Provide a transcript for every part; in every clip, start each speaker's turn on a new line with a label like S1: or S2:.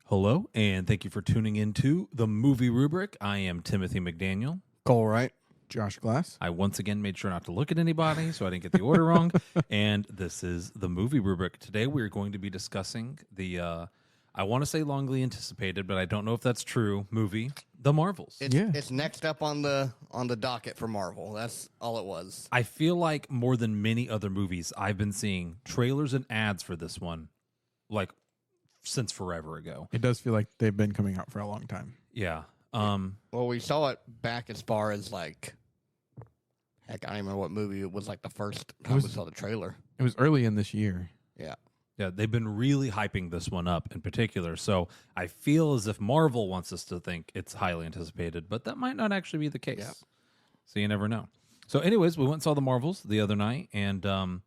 S1: Hello, and thank you for tuning into the Movie Rubric. I am Timothy McDaniel.
S2: Cole Wright.
S3: Josh Glass.
S1: I once again made sure not to look at anybody, so I didn't get the order wrong. And this is the Movie Rubric. Today we are going to be discussing the, I want to say longly anticipated, but I don't know if that's true, movie, The Marvels.
S2: It's next up on the docket for Marvel. That's all it was.
S1: I feel like more than many other movies, I've been seeing trailers and ads for this one, like, since forever ago.
S3: It does feel like they've been coming out for a long time.
S1: Yeah.
S2: Well, we saw it back as far as like, heck, I don't even remember what movie it was. Like the first time we saw the trailer.
S3: It was early in this year.
S2: Yeah.
S1: Yeah, they've been really hyping this one up in particular. So I feel as if Marvel wants us to think it's highly anticipated, but that might not actually be the case.
S2: Yeah.
S1: So you never know. So anyways, we went and saw The Marvels the other night, and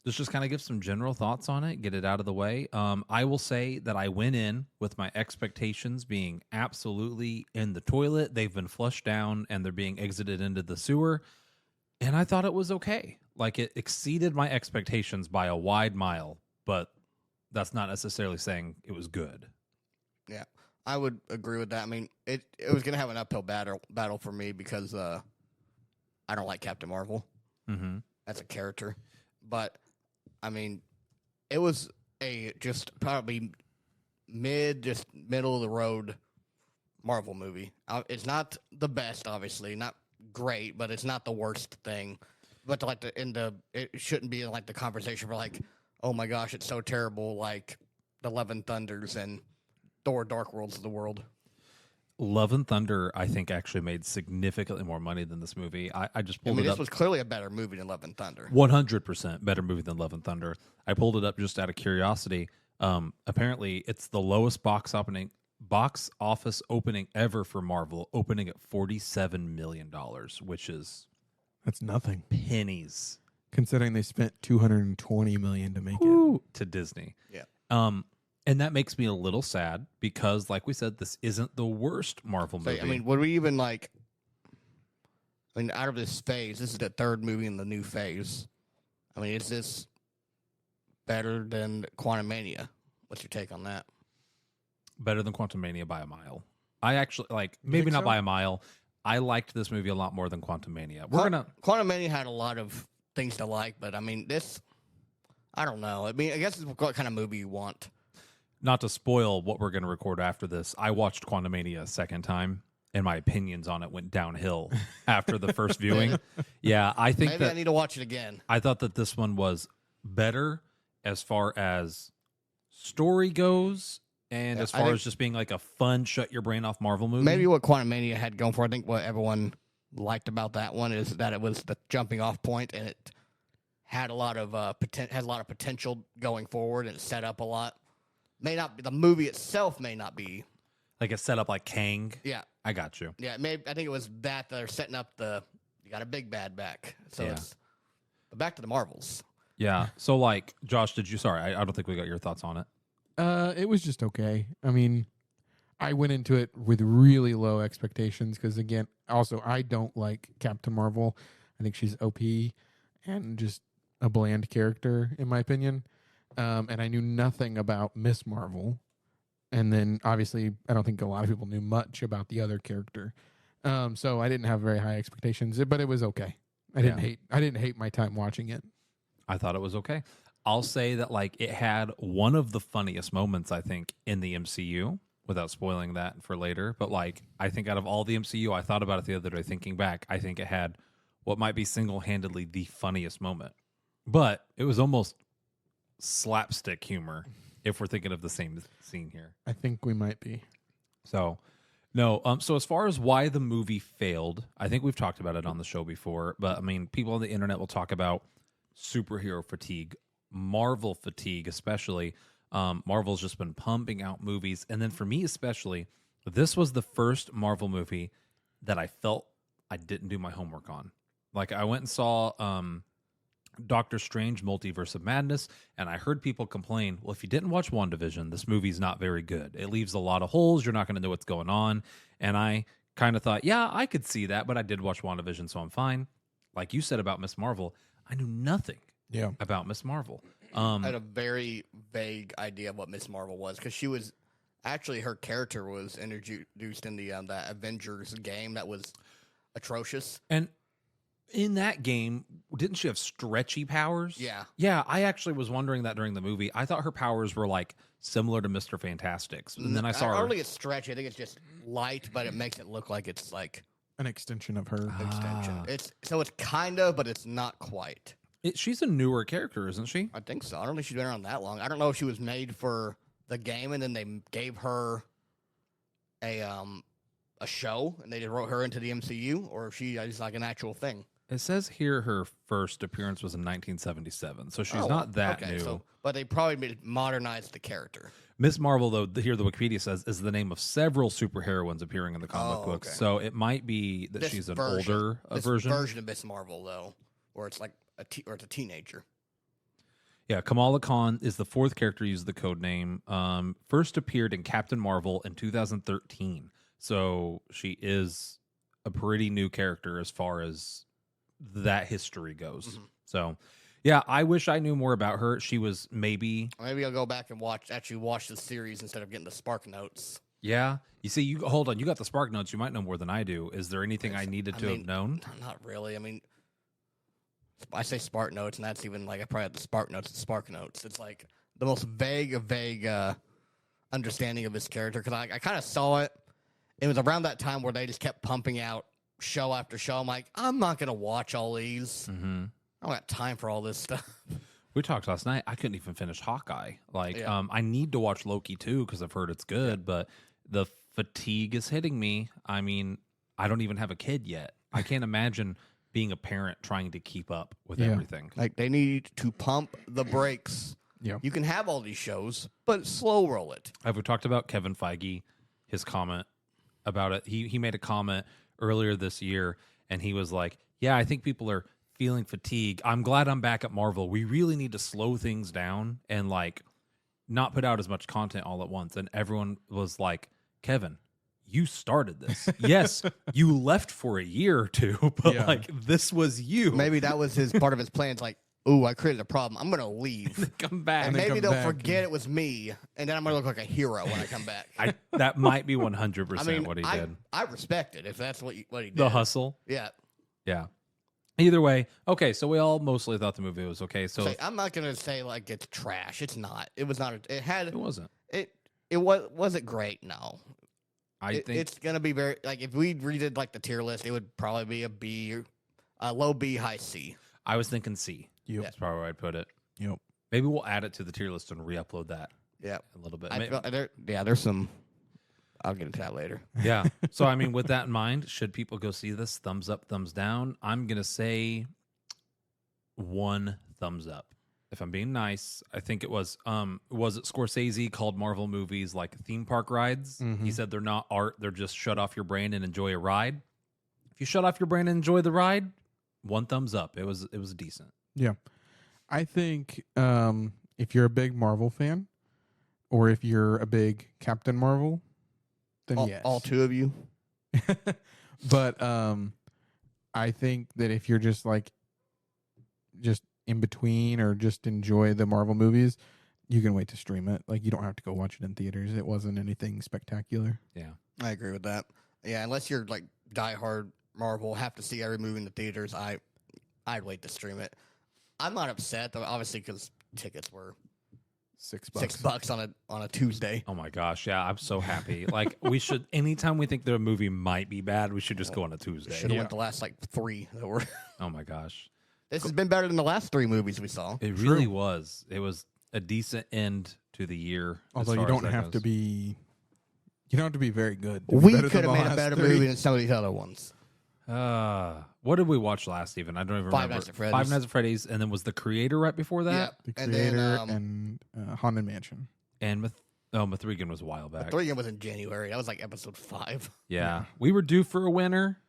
S1: let's just kind of give some general thoughts on it, get it out of the way. I will say that I went in with my expectations being absolutely in the toilet. They've been flushed down, and they're being exited into the sewer, and I thought it was okay. Like, it exceeded my expectations by a wide mile. But that's not necessarily saying it was good.
S2: Yeah, I would agree with that. I mean, it was going to have an uphill battle for me because I don't like Captain Marvel.
S1: Mm-hmm.
S2: That's a character. But, I mean, it was just probably middle of the road Marvel movie. It's not the best, obviously, not great, but it's not the worst thing. But it shouldn't be like the conversation for like, oh my gosh, it's so terrible, like the Love and Thunders and Thor Dark Worlds of the world.
S1: Love and Thunder, I think, actually made significantly more money than this movie. I just pulled it up.
S2: This was clearly a better movie than Love and Thunder.
S1: 100% better movie than Love and Thunder. I pulled it up just out of curiosity. Apparently, it's the lowest box office opening ever for Marvel, opening at $47 million, which is...
S3: That's nothing.
S1: Pennies.
S3: Considering they spent $220 million to make it.
S1: To Disney.
S2: Yeah.
S1: And that makes me a little sad because, like we said, this isn't the worst Marvel movie.
S2: I mean, would we even like... I mean, out of this phase, this is the third movie in the new phase. I mean, is this better than Quantumania? What's your take on that?
S1: Better than Quantumania by a mile. I actually, maybe not by a mile. I liked this movie a lot more than Quantumania.
S2: Quantumania had a lot of things to like, but I mean, this, I don't know. I mean, I guess it's what kind of movie you want.
S1: Not to spoil what we're going to record after this, I watched Quantumania a second time, and my opinions on it went downhill after the first viewing. Yeah, I think
S2: maybe I need to watch it again.
S1: I thought that this one was better as far as story goes, and as far as just being like a fun, shut your brain off Marvel movie.
S2: Maybe what Quantumania had going for, I think what everyone liked about that one is that it was the jumping off point, and it had a lot of potential going forward, and it set up a lot. The movie itself may not be
S1: like a setup like Kang.
S2: Yeah,
S1: I got you.
S2: Yeah, maybe I think it was that they're setting up you got a big bad back. So but back to the Marvels.
S1: Yeah. So like, Josh, I don't think we got your thoughts on it.
S3: It was just okay. I mean, I went into it with really low expectations because, again, also, I don't like Captain Marvel. I think she's OP and just a bland character, in my opinion. And I knew nothing about Miss Marvel. And then, obviously, I don't think a lot of people knew much about the other character. So I didn't have very high expectations, but it was okay. I didn't hate my time watching it.
S1: I thought it was okay. I'll say that it had one of the funniest moments, I think, in the MCU, without spoiling that for later. But I think out of all the MCU, I thought about it the other day thinking back, I think it had what might be single-handedly the funniest moment. But it was almost slapstick humor if we're thinking of the same scene here.
S3: I think we might be.
S1: So, no. So as far as why the movie failed, I think we've talked about it on the show before. But, I mean, people on the internet will talk about superhero fatigue, Marvel fatigue, especially. Marvel's just been pumping out movies. And then for me especially, this was the first Marvel movie that I felt I didn't do my homework on. I went and saw Doctor Strange Multiverse of Madness, and I heard people complain, well, if you didn't watch WandaVision, this movie's not very good. It leaves a lot of holes. You're not going to know what's going on. And I kind of thought, yeah, I could see that, but I did watch WandaVision, so I'm fine. Like you said about Miss Marvel, I knew nothing about Miss Marvel.
S2: I had a very vague idea of what Miss Marvel was because she was Actually, her character was introduced in the that Avengers game that was atrocious.
S1: And in that game, didn't she have stretchy powers?
S2: Yeah.
S1: Yeah, I actually was wondering that during the movie. I thought her powers were like similar to Mr. Fantastic's. And then I saw
S2: I
S1: her.
S2: don't think it's stretchy. I think it's just light, but it makes it look like it's like
S3: An extension of her.
S2: extension. It's kind of, but it's not quite.
S1: She's a newer character, isn't she?
S2: I think so. I don't think she's been around that long. I don't know if she was made for the game and then they gave her a show and they just wrote her into the MCU, or if she is like an actual thing.
S1: It says here her first appearance was in 1977, so she's not that new.
S2: So, but they probably modernized the character.
S1: Miss Marvel, though, here the Wikipedia says, is the name of several superheroines appearing in the comic books.
S2: Okay.
S1: So it might be that she's an older version.
S2: Version of Miss Marvel, though, where it's like it's a teenager.
S1: Yeah, Kamala Khan is the fourth character to use the code name. First appeared in Captain Marvel in 2013. So she is a pretty new character as far as that history goes.
S2: Mm-hmm.
S1: So, yeah, I wish I knew more about her. She was maybe
S2: I'll go back and watch the series instead of getting the Spark Notes.
S1: Yeah. You see, hold on. You got the Spark Notes. You might know more than I do. Is there anything I needed to have known?
S2: Not really. I mean, I say Spark Notes, and that's even like I probably have the Spark Notes and Spark Notes. It's like the most vague understanding of this character because I kind of saw it. It was around that time where they just kept pumping out show after show. I'm like, I'm not going to watch all these.
S1: Mm-hmm.
S2: I don't got time for all this stuff.
S1: We talked last night. I couldn't even finish Hawkeye. Like,
S2: Yeah.
S1: I need to watch Loki too because I've heard it's good, but the fatigue is hitting me. I mean, I don't even have a kid yet. I can't imagine being a parent trying to keep up with everything.
S2: Like, they need to pump the brakes.
S3: Yeah.
S2: You can have all these shows, but slow roll it.
S1: Have we talked about Kevin Feige, his comment about it? He made a comment earlier this year, and he was like, yeah, I think people are feeling fatigue. I'm glad I'm back at Marvel. We really need to slow things down and like not put out as much content all at once. And everyone was like, Kevin, you started this. Yes, you left for a year or two, but like this was you.
S2: Maybe that was his part of his plan. It's like, ooh, I created a problem. I'm going to leave.
S1: Come back.
S2: And maybe they'll forget it was me, and then I'm going to look like a hero when I come back.
S1: That might be 100%
S2: I mean,
S1: what he did.
S2: I respect it if that's what he did.
S1: The hustle.
S2: Yeah.
S1: Yeah. Either way, okay, so we all mostly thought the movie was okay. So
S2: I'm not going to say like it's trash. It's not. It was not.
S1: It wasn't.
S2: Wasn't great. No.
S1: I think
S2: it's going to be very like if we redid like the tier list, it would probably be a low B, high C.
S1: I was thinking C.
S3: Yep.
S1: That's probably where I'd put it.
S3: Yep.
S1: Maybe we'll add it to the tier list and re-upload that.
S2: Yeah.
S1: A little bit.
S2: There's some. I'll get into that later.
S1: Yeah. So, I mean, with that in mind, should people go see this? Thumbs up, thumbs down? I'm going to say 1 thumbs up. If I'm being nice, I think it was it Scorsese called Marvel movies like theme park rides?
S3: Mm-hmm.
S1: He said they're not art. They're just shut off your brain and enjoy a ride. If you shut off your brain and enjoy the ride, 1 thumbs up. It was decent.
S3: Yeah. I think if you're a big Marvel fan or if you're a big Captain Marvel, then yes.
S2: All 2 of you.
S3: But I think that if you're just in between or just enjoy the Marvel movies, you can wait to stream it. Like, you don't have to go watch it in theaters. It wasn't anything spectacular.
S1: Yeah.
S2: I agree with that. Yeah, unless you're like diehard Marvel, have to see every movie in the theaters, I'd wait to stream it. I'm not upset, though, obviously, because tickets were
S3: $6.
S2: $6 on a Tuesday.
S1: Oh my gosh, yeah, I'm so happy. Like, we should, anytime we think the movie might be bad, we should just go on a Tuesday.
S2: Should have went the last like 3 that were.
S1: Oh my gosh.
S2: This has been better than the last 3 movies we saw.
S1: It really was. It was a decent end to the year.
S3: Although you don't have to be very good.
S2: We could have made a better movie than some of these other ones.
S1: What did we watch last, even? I don't even remember.
S2: Five Nights at Freddy's.
S1: Five Nights at Freddy's, and then was The Creator right before that?
S3: The Creator and Haunted Mansion.
S1: And Mithrigan was a while back.
S2: Mithrigan was in January. That was like episode 5.
S1: Yeah. We were due for a winner.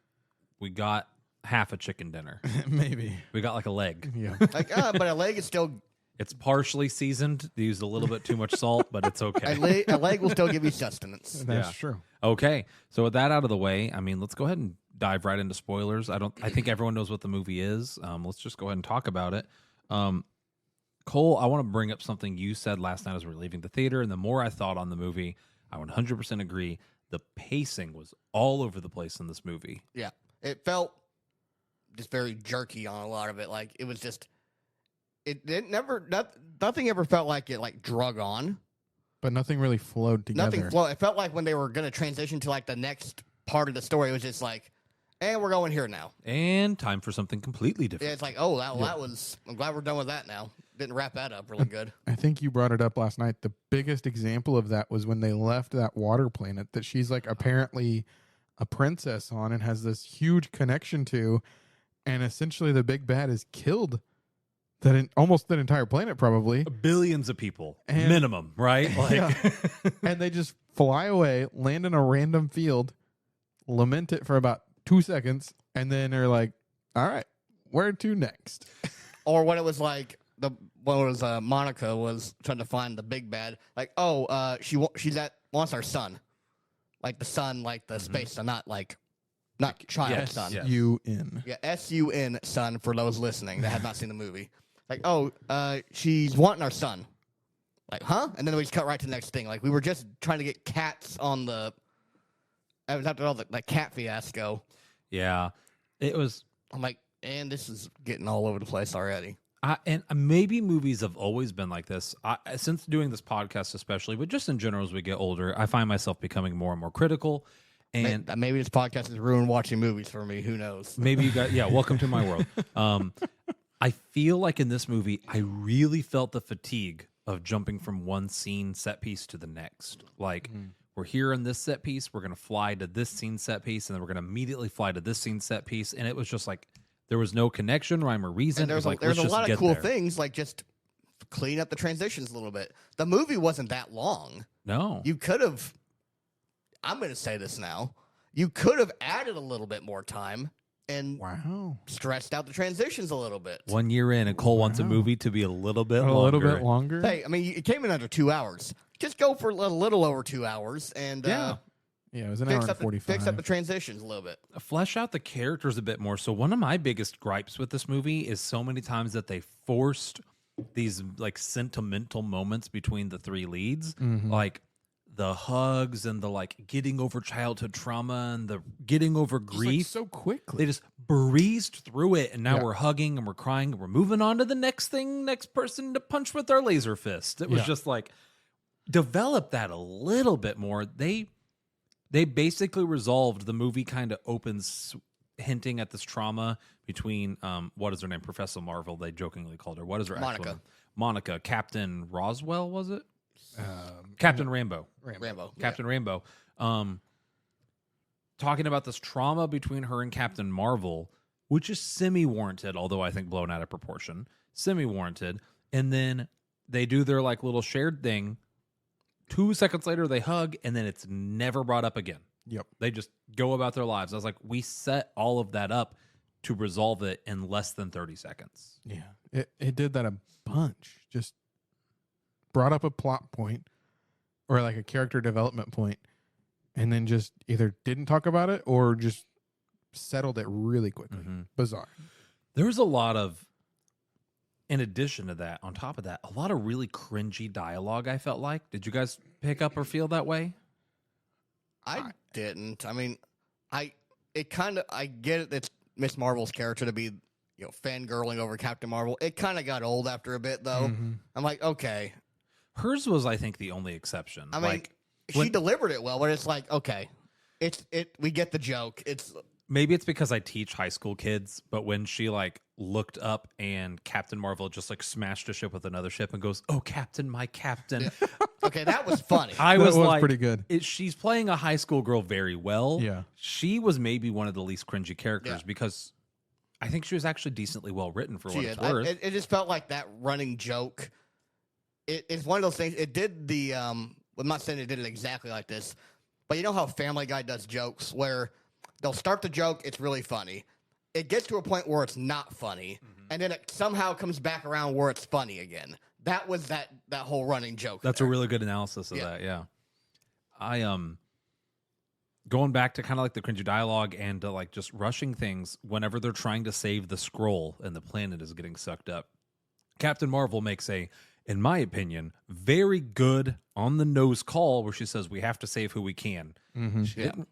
S1: We got half a chicken dinner.
S3: Maybe.
S1: We got like a leg.
S3: Yeah.
S2: But a leg is still...
S1: It's partially seasoned. They used a little bit too much salt, but it's okay.
S2: A leg will still give you sustenance.
S3: That's true.
S1: Okay. So with that out of the way, I mean, let's go ahead and dive right into spoilers. I think everyone knows what the movie is. Let's just go ahead and talk about it. Cole, I want to bring up something you said last night as we were leaving the theater, and the more I thought on the movie, I 100% agree. The pacing was all over the place in this movie.
S2: Yeah, it felt just very jerky on a lot of it. Like it was just, nothing ever felt like it like drug on.
S3: But nothing really flowed together.
S2: Nothing flowed. It felt like when they were going to transition to like the next part of the story, it was just like, and we're going here now.
S1: And time for something completely
S2: Yeah,
S1: different.
S2: it's like, oh, that was. I'm glad we're done with that now. Didn't wrap that up really good.
S3: I think you brought it up last night. The biggest example of that was when they left that water planet that she's like apparently a princess on and has this huge connection to, and essentially the big bad is killed. Almost that entire planet, probably.
S1: Billions of people,
S3: And-
S1: minimum, right? Like,
S3: Yeah. And they just fly away, land in a random field, lament it for about 2 seconds, and then are like, all right, where to next?
S2: Or when it was like Monica was trying to find the big bad. Like, wants our son, like the sun, like the space son, not child
S1: yes,
S2: son.
S1: yes.
S3: UN.
S2: Yeah, SUN son for those listening that have not seen the movie. Like, she's wanting our son. Like, huh? And then we just cut right to the next thing. Like, we were just trying to get cats on the. After all the cat fiasco,
S1: Yeah, it was.
S2: I'm like, and this is getting all over the place already.
S1: And maybe movies have always been like this. Since doing this podcast, especially, but just in general as we get older, I find myself becoming more and more critical. And
S2: Maybe this podcast has ruined watching movies for me. Who knows?
S1: maybe you guys, welcome to my world. I feel like in this movie, I really felt the fatigue of jumping from one scene set piece to the next. Like, we're here in this set piece, we're going to fly to this scene set piece, and then we're going to immediately fly to this scene set piece. And it was just like, there was no connection, rhyme, or reason.
S2: And there's
S1: like,
S2: a lot of cool
S1: there.
S2: things, like just clean up the transitions a little bit. The movie wasn't that long.
S1: No.
S2: You could have, I'm going to say this now, you could have added a little bit more time and
S3: Wow.
S2: stretched out the transitions a little bit.
S1: 1 year in, and Cole wants a
S3: Wow.
S1: movie to be a little bit
S3: A
S1: longer.
S3: little bit longer.
S2: Hey, I mean, it came in under 2 hours. Just go for a little over 2 hours and
S1: Yeah.
S3: Yeah, it was an hour and 45.
S2: fix up the transitions a little bit.
S1: Flesh out the characters a bit more. So one of my biggest gripes with this movie is so many times that they forced these like sentimental moments between the three leads, like the hugs and the like getting over childhood trauma and the getting over
S3: Just, like,
S1: grief.
S3: so quickly.
S1: They just breezed through it, and now
S3: Yeah.
S1: we're hugging and we're crying and we're moving on to the next thing, next person to punch with our laser fist. It was
S3: Yeah.
S1: just like develop that a little bit more. They basically resolved. The movie kind of opens hinting at this trauma between what is her name, Professor Marvel. They jokingly called her. What is her actual
S2: Monica.
S1: name? Monica. Captain Roswell, was it? Captain Rambo.
S2: Rambo.
S1: Captain Rainbow, talking about this trauma between her and Captain Marvel, which is semi-warranted, although I think blown out of proportion. Semi-warranted. And then they do their like little shared thing. 2 seconds later, they hug, and then it's never brought up again.
S3: Yep.
S1: They just go about their lives. I was like, we set all of that up to resolve it in less than 30 seconds.
S3: Yeah. It did that a bunch. Just brought up a plot point or like a character development point and then just either didn't talk about it or just settled it really quickly. Bizarre.
S1: There was a lot of, in addition to that, on top of that, a lot of really cringy dialogue, I felt like. Did you guys pick up or feel that way?
S2: I didn't. I mean, I get it. It's Miss Marvel's character to be, fangirling over Captain Marvel. It kind of got old after a bit, though. I'm like, okay.
S1: Hers was, I think, the only exception.
S2: I mean,
S1: like,
S2: she delivered it well, but it's like, okay, we get the joke.
S1: maybe it's because I teach high school kids, but when she like looked up and Captain Marvel just like smashed a ship with another ship and goes, "Oh, Captain, my Captain."
S2: Okay, that was funny.
S1: I
S3: That
S1: was
S3: was
S1: like,
S3: pretty good.
S1: She's playing a high school girl very well.
S3: Yeah.
S1: She was maybe one of the least cringy characters
S2: Yeah.
S1: because I think she was actually decently well written for what
S2: She
S1: it's
S2: is.
S1: worth.
S2: It just felt like that running joke. It's one of those things. It did the. I'm not saying it did it exactly like this, but you know how Family Guy does jokes where they'll start the joke, it's really funny. It gets to a point where it's not funny, and then it somehow comes back around where it's funny again. That was that whole running joke.
S1: That's
S2: there.
S1: a really good analysis of
S2: Yeah.
S1: that. Yeah. I going back to kind of like the cringy dialogue and like just rushing things whenever they're trying to save the scroll and the planet is getting sucked up. Captain Marvel makes a in my opinion, very good on the nose call where she says we have to save who we can.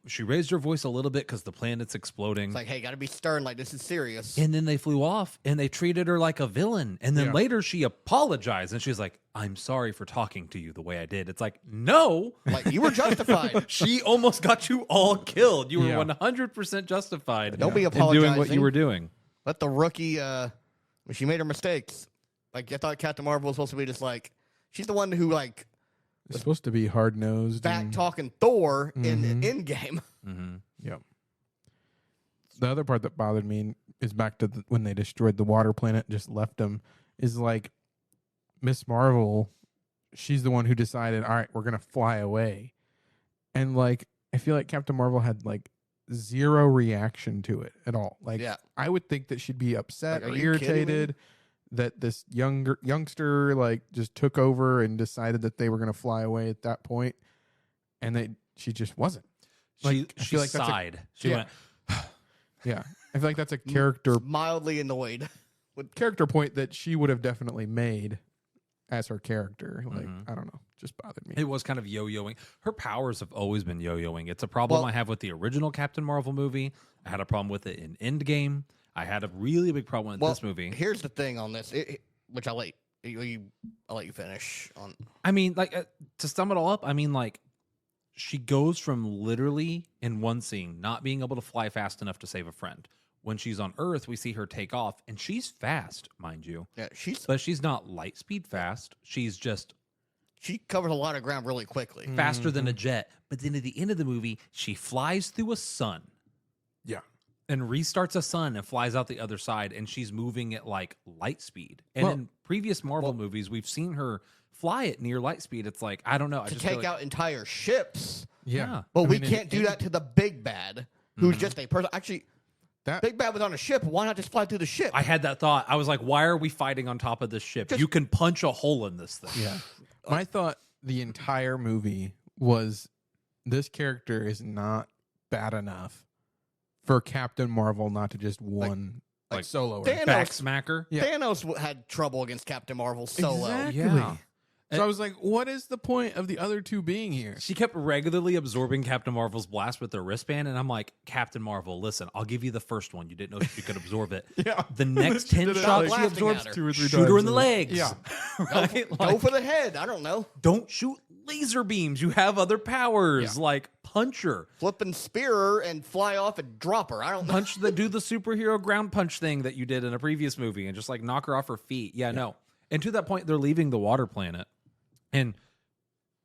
S1: She raised her voice a little bit because the planet's exploding.
S2: It's like, hey, gotta be stern. Like, this is serious.
S1: And then they flew off and they treated her like a villain. And then later she apologized and she's like, I'm sorry for talking to you the way I did. It's like, no.
S2: Like, you were justified.
S1: She almost got you all killed. You were 100% justified
S2: Don't be
S1: in
S2: apologizing.
S1: doing what you were doing.
S2: Let the rookie, when she made her mistakes, like, I thought Captain Marvel was supposed to be just like, she's the one who, like,
S3: It's supposed to be hard nosed.
S2: back talking Thor in Endgame.
S3: Yep. The other part that bothered me is back to when they destroyed the water planet, just left them, is like Miss Marvel, she's the one who decided, all right, we're going to fly away. And like, I feel like Captain Marvel had like zero reaction to it at all. Like, I would think that she'd be upset
S2: Like,
S3: or
S2: are you kidding me?
S3: irritated that this youngster like just took over and decided that they were going to fly away at that point. And she just wasn't. Like, I
S1: She
S3: feel like that's a-
S1: sighed. She
S3: Yeah.
S1: went,
S3: Yeah. I feel like that's a character
S2: Mildly annoyed.
S3: character point that she would have definitely made as her character. Like, I don't know, just bothered me.
S1: it was kind of yo-yoing. Her powers have always been yo-yoing. It's a problem
S2: Well-
S1: I have with the original Captain Marvel movie. I had a problem with it in Endgame. I had a really big problem with this movie.
S2: Here's the thing on this, which I'll let you finish on.
S1: I mean, like, to sum it all up, I mean, like, she goes from literally in one scene not being able to fly fast enough to save a friend. When she's on Earth, we see her take off, and she's fast, mind you.
S2: Yeah,
S1: But she's not light speed fast. She's just
S2: she covers a lot of ground really quickly.
S1: faster than a jet. But then at the end of the movie, she flies through a sun.
S3: Yeah.
S1: And restarts a sun and flies out the other side, and she's moving at like light speed. And
S3: Well-
S1: in previous Marvel movies, we've seen her fly at near light speed. It's like, I don't know. I
S2: To
S1: just feel
S2: take
S1: like-
S2: out entire ships.
S3: Yeah.
S2: But
S3: I
S2: we
S3: mean,
S2: can't do that to the big bad, who's just a person. Actually,
S3: That-
S2: big bad was on a ship. Why not just fly through the ship?
S1: I had that thought. I was like, why are we fighting on top of this ship? You can punch a hole in this thing.
S3: Yeah. My thought the entire movie was this character is not bad enough for Captain Marvel not to just
S1: like
S3: solo her.
S2: Thanos-
S1: Back smacker.
S3: Yeah.
S2: Thanos had trouble against Captain Marvel solo.
S3: Exactly.
S1: Yeah.
S3: So I was like, what is the point of the other two being here?
S1: She kept regularly absorbing Captain Marvel's blast with her wristband, and I'm like, Captain Marvel, listen, I'll give you the first one. You didn't know she could absorb it.
S3: Yeah.
S1: The next
S3: She
S1: 10
S3: did it
S1: shots
S2: like-
S1: she absorbs,
S2: Laughing at her.
S3: 2 or 3
S1: shoot her
S3: times.
S1: in the legs.
S3: Yeah.
S1: Right?
S2: Go
S1: Like,
S2: for the head. I don't know.
S1: don't shoot laser beams. You have other powers.
S3: Yeah.
S1: Like, punch her.
S2: Flip and spear her and fly off and drop her. I don't know.
S1: Do the superhero ground punch thing that you did in a previous movie and just like knock her off her feet. Yeah, no. And to that point, they're leaving the water planet. And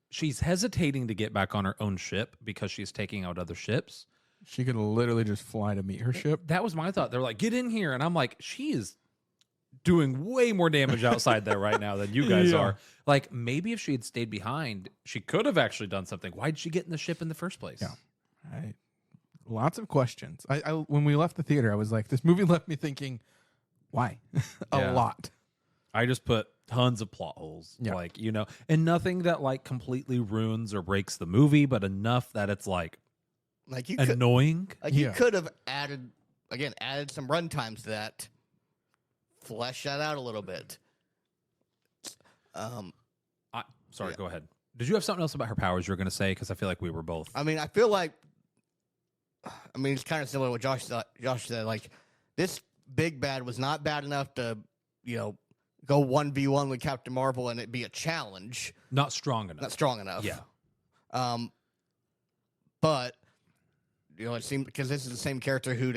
S1: she's hesitating to get back on her own ship because she's taking out other ships.
S3: She could literally just fly to meet her ship.
S1: That was my thought. They're like, get in here. And I'm like, she is doing way more damage outside there right now than you guys
S3: Yeah.
S1: are. Like, maybe if she had stayed behind, she could have actually done something. Why did she get in the ship in the first place?
S3: Yeah. Lots of questions. I when we left the theater, I was like, this movie left me thinking, why?
S1: Yeah.
S3: A lot.
S1: I just put tons of plot holes.
S3: Yeah.
S1: Like, you know, and nothing that like completely ruins or breaks the movie, but enough that it's like
S2: Like you could,
S1: annoying.
S2: you
S3: Yeah.
S2: could have added some run times to that. Flesh that out a little bit.
S1: Sorry,
S2: Yeah.
S1: go ahead. Did you have something else about her powers you were going to say? Because I feel like we were both.
S2: I mean, I feel like, it's kind of similar to what Josh said. Like, this big bad was not bad enough to, go 1v1 with Captain Marvel and it be a challenge.
S1: Not strong enough.
S2: Not strong enough.
S1: Yeah.
S2: But, it seemed because this is the same character who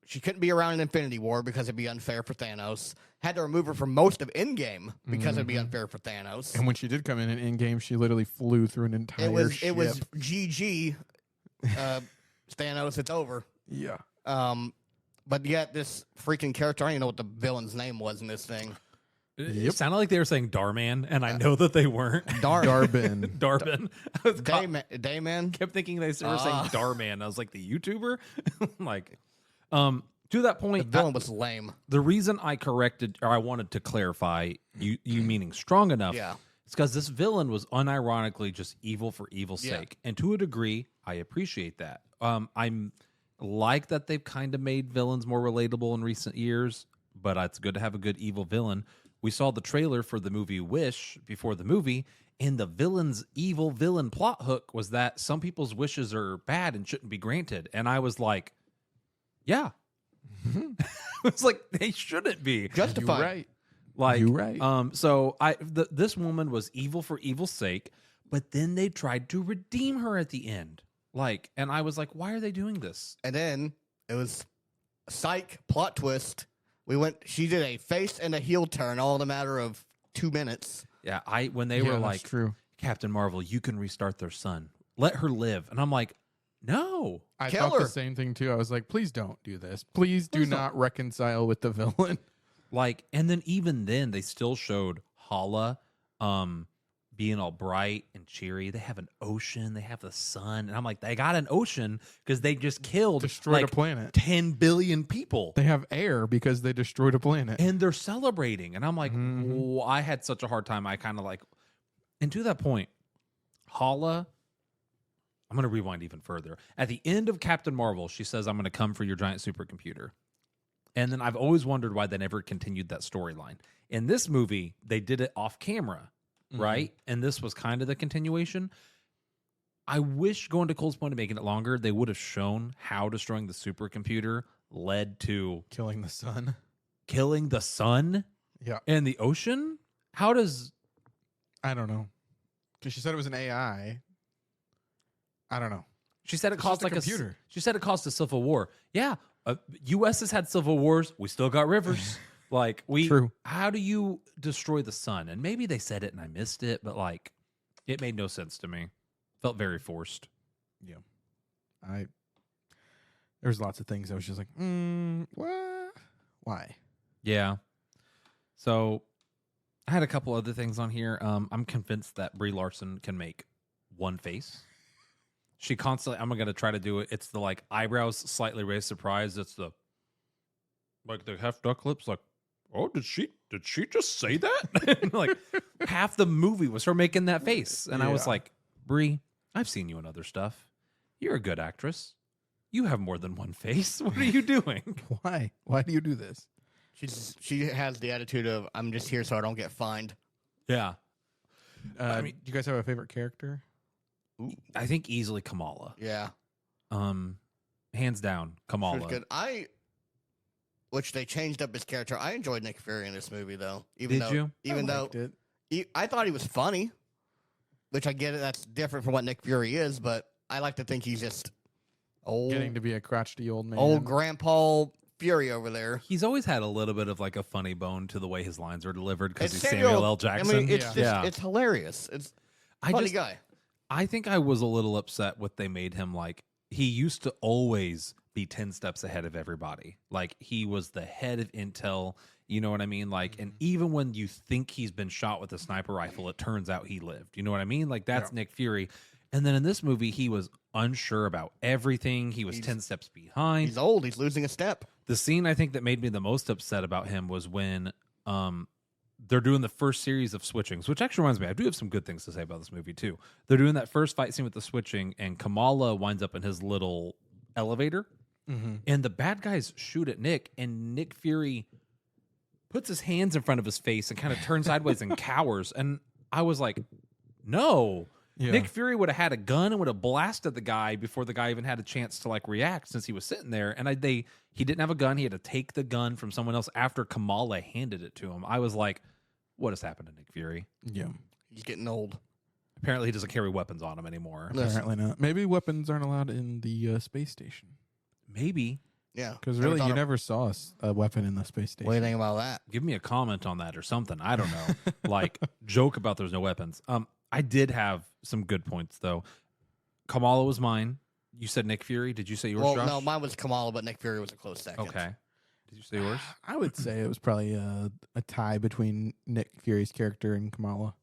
S2: she couldn't be around in Infinity War because it'd be unfair for Thanos. Had to remove her from most of Endgame because it'd be unfair for Thanos.
S3: And when she did come in Endgame, she literally flew through an entire ship.
S2: It was GG. Thanos, it's over.
S3: Yeah.
S2: But yet this freaking character, I don't even know what the villain's name was in this thing.
S1: It sounded like they were saying Darman, and I know that they weren't.
S3: Darben.
S1: Darman. I was
S2: Dayman?
S1: kept thinking they were saying Darman. I was like, the YouTuber? Like, to that
S2: The
S1: point,
S2: villain was lame.
S1: the reason I corrected, or I wanted to clarify, you meaning strong enough,
S2: Yeah.
S1: it's because this villain was unironically just evil for evil's
S2: Yeah.
S1: sake. And to a degree, I appreciate that. I'm like that they've kind of made villains more relatable in recent years, but it's good to have a good evil villain. we saw the trailer for the movie Wish before the movie, and the villain's evil villain plot hook was that some people's wishes are bad and shouldn't be granted. And I was like, yeah. It's like, they shouldn't be.
S2: Justified.
S3: You're right.
S1: Like,
S3: You're right.
S1: So this woman was evil for evil's sake, but then they tried to redeem her at the end. Like, and I was like, why are they doing this?
S2: And then it was psych plot twist. She did a face and a heel turn all in a matter of 2 minutes.
S1: Yeah, when they
S3: Yeah,
S1: were
S3: that's
S1: like,
S3: true.
S1: Captain Marvel, you can restart their son. Let her live. And I'm like, no.
S3: I
S2: Kill
S3: thought
S2: her.
S3: the same thing too. I was like, please don't do this. Please do
S1: Please don't.
S3: not reconcile with the villain.
S1: Like, and then even then, they still showed Hala being all bright and cheery. They have an ocean. They have the sun. And I'm like, they got an ocean because they just killed
S3: Destroyed
S1: like
S3: a planet.
S1: 10 billion people.
S3: They have air because they destroyed a planet.
S1: And they're celebrating. And I'm like,
S3: Mhm.
S1: I had such a hard time. I kind of like, and to that point, Hala, I'm going to rewind even further. At the end of Captain Marvel, she says, I'm going to come for your giant supercomputer. And then I've always wondered why they never continued that storyline. In this movie, they did it off camera, right? And this was kind of the continuation. I wish, going to Cole's point of making it longer, they would have shown how destroying the supercomputer led to
S3: Killing the sun.
S1: killing the sun
S3: Yeah.
S1: and the ocean. How does...
S3: I don't know. Because she said it was an AI. I don't know.
S1: She said it
S3: It's
S1: caused
S3: just a
S1: like
S3: computer.
S1: She said it caused a civil war. Yeah, U.S. has had civil wars. We still got rivers. Like
S3: True.
S1: How do you destroy the sun? And maybe they said it and I missed it, but like, it made no sense to me. Felt very forced.
S3: Yeah. There's lots of things I was just like, what? Why?
S1: Yeah. So I had a couple other things on here. I'm convinced that Brie Larson can make one face. She constantly, I'm going to try to do it. It's the like eyebrows slightly raised surprise. It's the like the half duck lips like, oh, did she just say that? Like half the movie was her making that face. And I was
S3: Yeah.
S1: like, Brie, I've seen you in other stuff. You're a good actress. You have more than one face. What are you doing?
S3: Why? Why do you do this?
S2: She has the attitude of, I'm just here so I don't get fined.
S1: Yeah.
S3: I mean, do you guys have a favorite character?
S1: I think easily Kamala.
S2: Yeah.
S1: Hands down,
S2: She
S1: Kamala.
S2: was good. Which they changed up his character. I enjoyed Nick Fury in this movie, though. Even
S1: Did
S2: though,
S1: you?
S2: Even
S3: I
S2: though
S3: liked it.
S2: I thought he was funny, which I get it. That's different from what Nick Fury is, but I like to think he's just old,
S3: Getting to be a crotchety old man.
S2: old Grandpa Fury over there.
S1: He's always had a little bit of like a funny bone to the way his lines are delivered because
S2: It's
S1: he's Samuel L.
S2: I
S1: Jackson.
S2: mean, it's
S3: Yeah.
S2: just, it's hilarious. It's a funny guy.
S1: I think I was a little upset what they made him like. He used to always be 10 steps ahead of everybody. Like he was the head of intel. You know what I mean? Like, and even when you think he's been shot with a sniper rifle, it turns out he lived. You know what I mean? Like that's Nick Fury. And then in this movie, he was unsure about everything. He was 10 steps behind.
S2: He's old. He's losing a step.
S1: The scene I think that made me the most upset about him was when they're doing the first series of switchings, which actually reminds me, I do have some good things to say about this movie too. They're doing that first fight scene with the switching, and Kamala winds up in his little elevator, and the bad guys shoot at Nick, and Nick Fury puts his hands in front of his face and kind of turns sideways and cowers. And I was like, no.
S3: Yeah.
S1: Nick Fury would have had a gun and would have blasted the guy before the guy even had a chance to like react, since he was sitting there. And he didn't have a gun. He had to take the gun from someone else after Kamala handed it to him. I was like, what has happened to Nick Fury?
S3: Yeah.
S2: He's getting old.
S1: Apparently he doesn't carry weapons on him anymore.
S3: Apparently not. Maybe weapons aren't allowed in the space station.
S1: Maybe.
S2: Yeah.
S3: Because
S2: Never
S3: really,
S2: thought
S3: you
S2: of-
S3: never saw a weapon in the space station.
S2: What do you think about that?
S1: Give me a comment on that or something. I don't know. Like, joke about there's no weapons. I did have some good points, though. Kamala was mine. You said Nick Fury. Did you say yours,
S2: Well,
S1: Josh?
S2: no, mine was Kamala, but Nick Fury was a close second.
S1: Okay. Did you say yours?
S3: I would say it was probably a tie between Nick Fury's character and Kamala.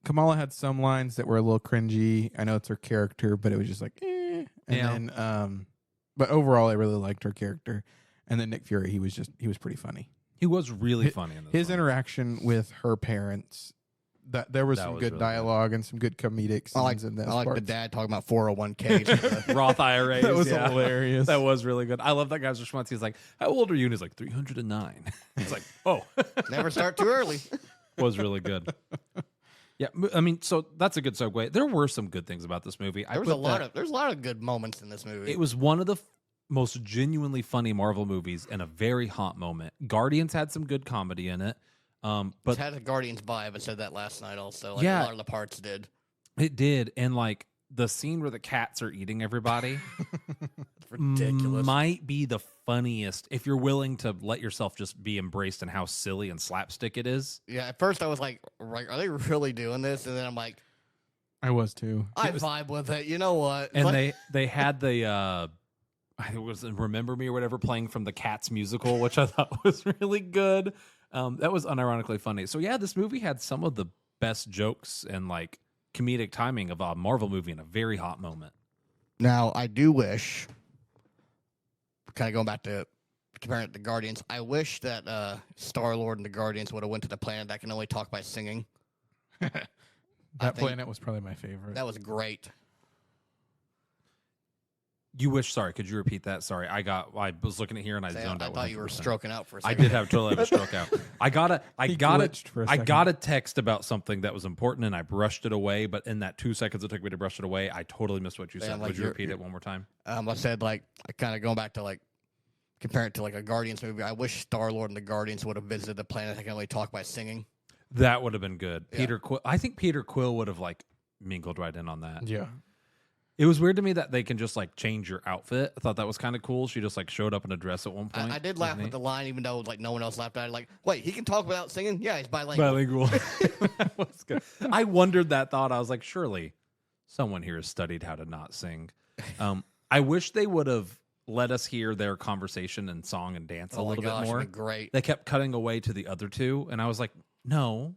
S3: Kamala had some lines that were a little cringy. I know it's her character, but it was just like, eh. And
S1: Yeah.
S3: then, but overall, I really liked her character. And then Nick Fury, he was pretty funny.
S1: He was really funny in this
S3: His
S1: one.
S3: interaction with her parents that there was
S1: That
S3: some
S1: was
S3: good
S1: really
S3: dialogue and some good comedic scenes in that.
S2: I like the dad talking about 401ks.
S1: Roth IRAs.
S3: That was
S1: yeah.
S3: hilarious.
S1: That was really good. I love that guy's response. He's like, "How old are you?" And he's like, 309. It's like, oh,
S2: Never start too early.
S1: was really good. Yeah, I mean, so that's a good segue. There were some good things about this movie.
S2: There's a lot of good moments in this movie.
S1: It was one of the most genuinely funny Marvel movies in a very hot moment. Guardians had some good comedy in it,
S2: But
S1: but
S2: it had a Guardians vibe. I said that last night also. Like,
S1: Yeah.
S2: a lot of the parts did.
S1: it did. And like the scene where the cats are eating everybody
S2: It's ridiculous.
S1: might be the funniest if you're willing to let yourself just be embraced in how silly and slapstick it is.
S2: Yeah, at first I was like, are they really doing this? And then I'm like,
S3: I was too.
S2: I vibe with it. You know what?
S1: And
S2: Like,
S1: they had the I think it was Remember Me or whatever playing from the Cats musical, which I thought was really good. That was unironically funny. So yeah, this movie had some of the best jokes and like comedic timing of a Marvel movie in a very hot moment.
S2: now I do wish, kind of going back to comparing it to Guardians, I wish that Star-Lord and the Guardians would have went to the planet that can only talk by singing.
S3: That
S2: think-
S3: planet was probably my favorite.
S2: That was great.
S1: You wish, sorry, could you repeat that? Sorry, I was looking at here and I
S2: Sam,
S1: zoned
S2: I
S1: out.
S2: thought you were
S1: 100%.
S2: stroking out for a
S1: I
S2: second.
S1: did have totally have a stroke out. I got
S3: He
S1: a
S3: glitched for a
S1: I
S3: second.
S1: got a text about something that was important and I brushed it away. But in that 2 seconds it took me to brush it away, I totally missed what you
S2: Yeah,
S1: said.
S2: like
S1: Would you
S2: you're-
S1: repeat it one more time?
S2: I said, like, I kind of going back to, like, compare it to, like, a Guardians movie. I wish Star-Lord and the Guardians would have visited the planet that can only talk by singing.
S1: That would have been good.
S2: Yeah.
S1: Peter Quill. I think Peter Quill would have like mingled right in on that.
S3: Yeah.
S1: It was weird to me that they can just like change your outfit. I thought that was kind of cool. She just like showed up in a dress at one point.
S2: I did
S1: It was
S2: laugh
S1: neat.
S2: at the line, even though, like, no one else laughed at it. Like, wait, he can talk without singing? Yeah, he's bilingual.
S1: bilingual. That was good. I wondered that thought. I was like, surely someone here has studied how to not sing. I wish they would have let us hear their conversation and song and dance a
S2: Oh my
S1: little
S2: gosh,
S1: bit more.
S2: it'd be great.
S1: They kept cutting away to the other two, and I was like, no.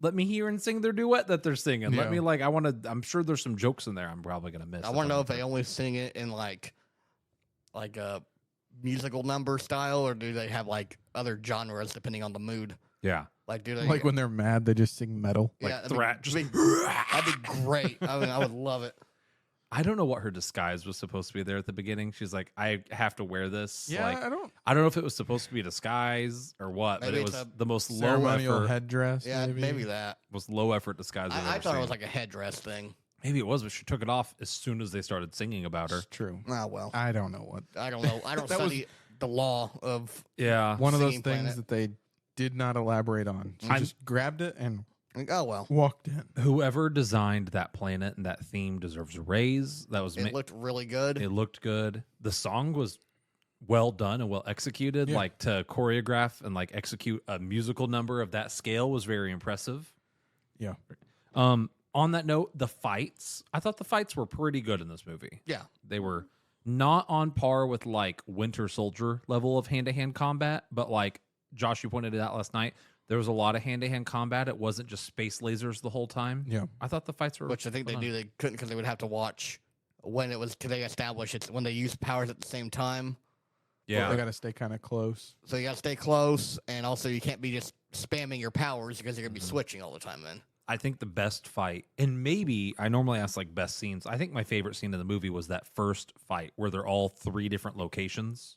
S1: Let me hear and sing their duet that they're singing. Let
S3: Yeah.
S1: me like. I want to. I'm sure there's some jokes in there. I'm probably gonna miss.
S2: I want to know if they only sing it in, like a musical number style, or do they have, like, other genres depending on the mood?
S1: Yeah.
S2: Like, do they...
S3: Like when they're mad, they just sing metal.
S1: like
S2: that'd
S1: thrash,
S2: Be,
S1: just-
S2: that'd be great. I mean, I would love it.
S1: I don't know what her disguise was supposed to be there at the beginning. She's like, I have to wear this.
S3: Yeah,
S1: Like,
S3: I don't.
S1: I don't know if it was supposed to be a disguise or what,
S2: Maybe
S1: but it
S2: it's
S1: was
S2: a
S1: the most low
S3: Ceremonial
S1: effort.
S3: headdress.
S2: Yeah, maybe that.
S1: Most low effort disguise I've
S2: I
S1: ever
S2: thought
S1: seen.
S2: it was like a headdress thing.
S1: Maybe it was, but she took it off as soon as they started singing about her.
S3: It's true.
S2: Ah, well.
S3: I don't know what.
S2: I don't know. I don't
S3: That was-
S2: study the law of...
S1: Yeah.
S3: One of those
S2: Singing
S3: things
S2: planet.
S3: that they did not elaborate on. She
S1: I'm-
S3: just grabbed it and
S2: Like, oh, well.
S3: walked in.
S1: Whoever designed that planet and that theme deserves a raise. That was
S2: It looked really good.
S1: It looked good. The song was well done and well executed.
S3: Yeah.
S1: Like to choreograph and like execute a musical number of that scale was very impressive.
S3: Yeah.
S1: On that note, the fights, I thought the fights were pretty good in this movie.
S2: Yeah.
S1: They were not on par with like Winter Soldier level of hand-to-hand combat, but like Josh, you pointed it out last night, there was a lot of hand-to-hand combat. It wasn't just space lasers the whole time.
S3: Yeah.
S1: I thought the fights were
S2: Which I think they
S1: well
S2: do. They couldn't because they would have to watch when it was... Because they establish it's when they use powers at the same time.
S1: Yeah.
S3: They got to stay kind of close.
S2: So you got to stay close. And also you can't be just spamming your powers because you're going to be switching all the time then.
S1: I think the best fight, and maybe I normally ask like best scenes. I think my favorite scene in the movie was that first fight where they're all three different locations.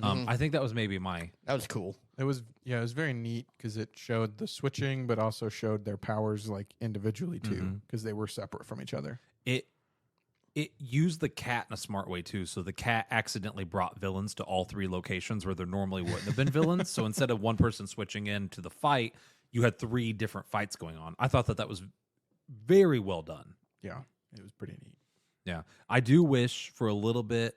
S1: I think that was maybe my.
S2: That was cool.
S3: It was it was very neat because it showed the switching, but also showed their powers like individually too, because they were separate from each other.
S1: It used the cat in a smart way too. So the cat accidentally brought villains to all three locations where there normally wouldn't have been villains. So instead of one person switching into the fight, you had three different fights going on. I thought that was very well done.
S3: Yeah, it was pretty neat.
S1: Yeah. I do wish for a little bit.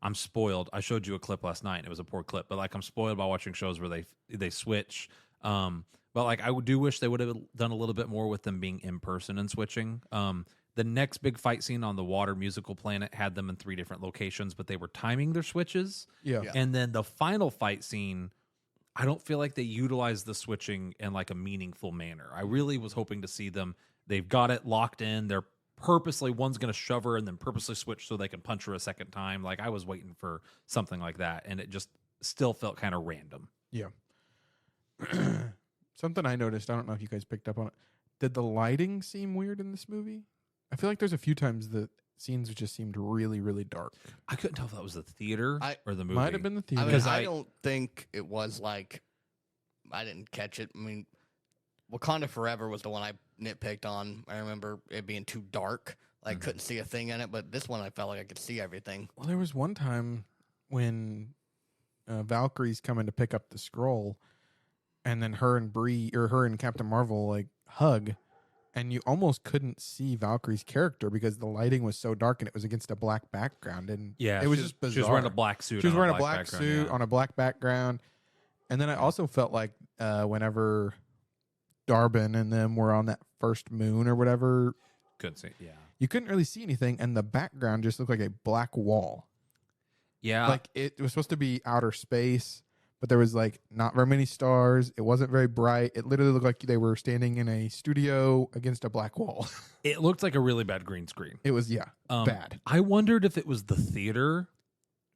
S1: I'm spoiled. I showed you a clip last night and it was a poor clip, but like I'm spoiled by watching shows where they switch. But like I do wish they would have done a little bit more with them being in person and switching. The next big fight scene on the water musical planet had them in three different locations, but they were timing their switches.
S3: Yeah.
S1: And then the final fight scene, I don't feel like they utilized the switching in like a meaningful manner. I really was hoping to see them. They've got it locked in. They're purposely, one's going to shove her and then purposely switch so they can punch her a second time. Like I was waiting for something like that. And it just still felt kind of random.
S3: Yeah. Something I noticed, I don't know if you guys picked up on it. Did the lighting seem weird in this movie? I feel like there's a few times the scenes just seemed really, really dark.
S1: I couldn't tell if that was the theater or the movie.
S3: Might have been the theater.
S2: I mean, I don't think it was like, I didn't catch it. I mean, Wakanda Forever was the one I nitpicked on. I remember it being too dark. Like, couldn't see a thing in it. But this one, I felt like I could see everything.
S3: Well, there was one time when Valkyrie's coming to pick up the scroll, and then her and Captain Marvel like hug, and you almost couldn't see Valkyrie's character because the lighting was so dark and it was against a black background, and it was just bizarre.
S1: She was wearing a black suit.
S3: She was wearing a black suit on a black background, and then I also felt like whenever Darben and them were on that first moon or whatever,
S1: couldn't see. Yeah,
S3: you couldn't really see anything, and the background just looked like a black wall.
S1: Yeah,
S3: like it was supposed to be outer space, but there was like not very many stars. It wasn't very bright. It literally looked like they were standing in a studio against a black wall.
S1: It looked like a really bad green screen.
S3: It was bad.
S1: I wondered if it was the theater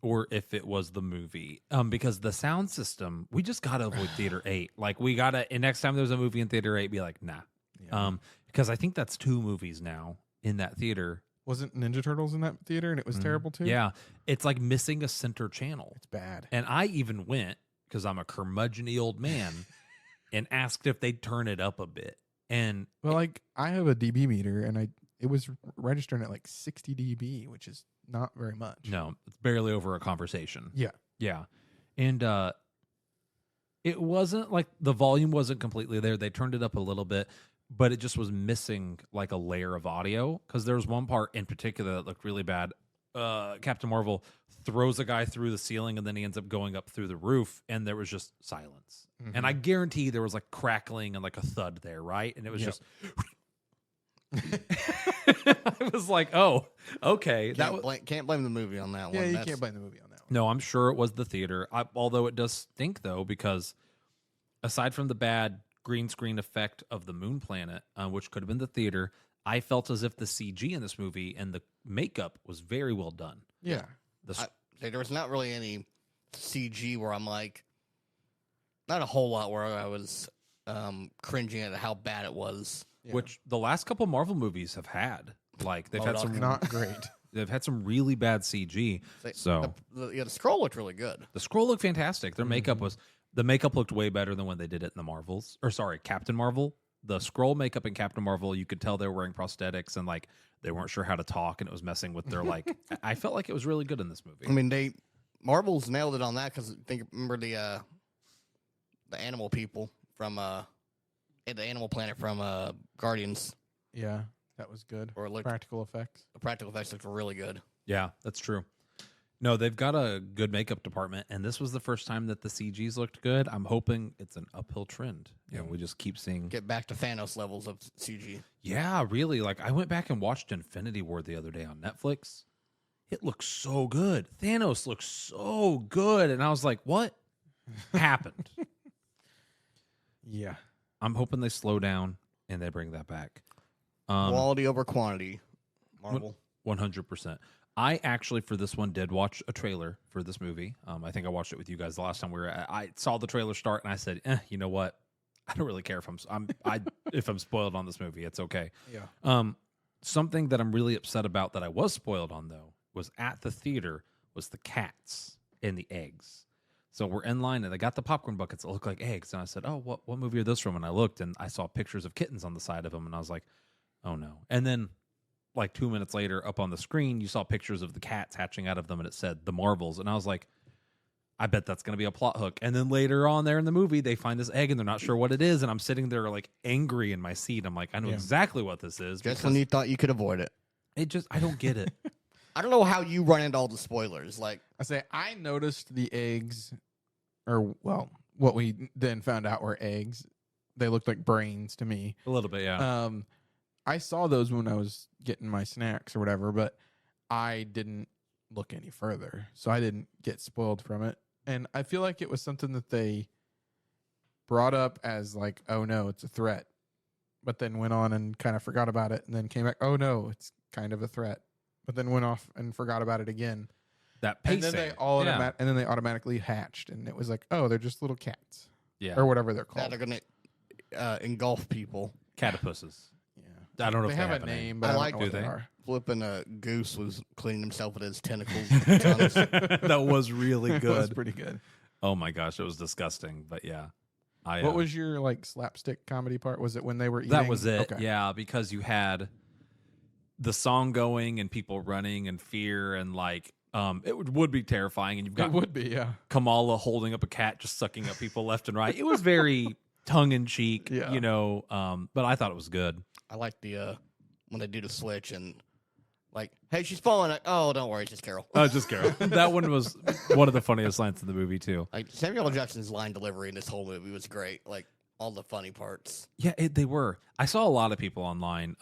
S1: or if it was the movie. Because the sound system, we just gotta avoid Theater 8. Like we gotta, and next time there's a movie in Theater 8, be like, nah.
S3: Yeah.
S1: Because I think that's 2 movies now in that theater.
S3: Wasn't Ninja Turtles in that theater and it was terrible too?
S1: Yeah. It's like missing a center channel.
S3: It's bad.
S1: And I even went, because I'm a curmudgeon-y old man, and asked if they'd turn it up a bit. And
S3: well, like I have a dB meter and it was registering at like 60 dB, which is not very much.
S1: no, it's barely over a conversation.
S3: Yeah.
S1: Yeah. And it wasn't like the volume wasn't completely there. They turned it up a little bit, but it just was missing like a layer of audio, because there was one part in particular that looked really bad. Captain Marvel throws a guy through the ceiling and then he ends up going up through the roof, and there was just silence.
S3: Mm-hmm.
S1: And I guarantee there was like crackling and like a thud there, right? And it was just I was like, oh, okay.
S2: Can't blame the movie on that one.
S3: Yeah, you can't blame the movie on that one.
S1: No, I'm sure it was the theater. Although it does stink, though, because aside from the bad green screen effect of the moon planet, which could have been the theater, I felt as if the CG in this movie and the makeup was very well done.
S3: Yeah.
S2: There was not really any CG where I'm like, not a whole lot where I was cringing at how bad it was.
S3: Yeah.
S1: Which the last couple Marvel movies have had. Like they've had some
S3: not great.
S1: They've had some really bad CG. So
S2: the scroll looked really good.
S1: The scroll looked fantastic. Their makeup looked way better than when they did it in the Marvels. Or sorry, Captain Marvel. The scroll makeup in Captain Marvel, you could tell they were wearing prosthetics and like they weren't sure how to talk, and it was messing with their like. I felt like it was really good in this movie.
S2: I mean, Marvel's nailed it on that, because remember the animal people from the Animal Planet from Guardians.
S3: Yeah, that was good.
S2: Or
S3: practical effects.
S2: The practical effects looked really good.
S1: Yeah, that's true. No, they've got a good makeup department, and this was the first time that the CGs looked good. I'm hoping it's an uphill trend. You know, we just keep seeing
S2: get back to Thanos levels of CG.
S1: Yeah, really. Like I went back and watched Infinity War the other day on Netflix. It looks so good. Thanos looks so good, and I was like, "What happened?"
S3: Yeah,
S1: I'm hoping they slow down and they bring that back.
S2: Quality over quantity. Marvel.
S1: 100%. I actually, for this one, did watch a trailer for this movie. I think I watched it with you guys the last time we were. I saw the trailer start, and I said, "You know what? I don't really care if if I'm spoiled on this movie. It's okay."
S3: Yeah.
S1: Something that I'm really upset about that I was spoiled on, though, was at the theater was the cats and the eggs. So we're in line, and they got the popcorn buckets that look like eggs, and I said, "Oh, what movie are those from?" And I looked, and I saw pictures of kittens on the side of them, and I was like, "Oh no!" And then, like 2 minutes later, up on the screen, you saw pictures of the cats hatching out of them, and it said The Marvels. And I was like, I bet that's going to be a plot hook. And then later on there in the movie, they find this egg, and they're not sure what it is. And I'm sitting there, like, angry in my seat. I'm like, I know exactly what this is.
S2: Just when you thought you could avoid it.
S1: I don't get it.
S2: I don't know how you run into all the spoilers. Like
S3: I noticed the eggs, or, well, what we then found out were eggs. They looked like brains to me.
S1: A little bit, yeah.
S3: I saw those when I was getting my snacks or whatever, but I didn't look any further, so I didn't get spoiled from it. And I feel like it was something that they brought up as like, oh no, it's a threat, but then went on and kind of forgot about it, and then came back, oh no, it's kind of a threat, but then went off and forgot about it again.
S1: That pacing.
S3: And then they automatically hatched, and it was like, oh, they're just little cats,
S1: yeah,
S3: or whatever they're called.
S2: that are gonna engulf people.
S1: Catapusses.
S3: Yeah.
S1: I don't know
S3: They
S1: if
S3: have
S1: they
S3: a
S1: have
S3: name, but
S2: I
S3: I don't
S2: like
S3: know
S1: do
S3: what they
S1: they?
S3: are.
S2: Flipping a goose was cleaning himself with his tentacles. tongues.
S1: That was really
S3: It was
S1: good.
S3: pretty good.
S1: Oh my gosh, it was disgusting. But yeah,
S3: What was your like slapstick comedy part? Was it when they were eating?
S1: that was it?
S3: Okay.
S1: Yeah, because you had the song going and people running and fear and like it would be terrifying. And you've got
S3: It would be, yeah.
S1: Kamala holding up a cat, just sucking up people left and right. It was very tongue in cheek,
S3: Yeah.
S1: you know. But I thought it was good.
S2: I like the when they do the switch and like, hey, she's falling. Like, oh, don't worry, it's just Carol.
S1: Just Carol. That one was one of the funniest lines in the movie too.
S2: Like Samuel L. Jackson's line delivery in this whole movie was great. Like all the funny parts.
S1: Yeah, they were. I saw a lot of people online,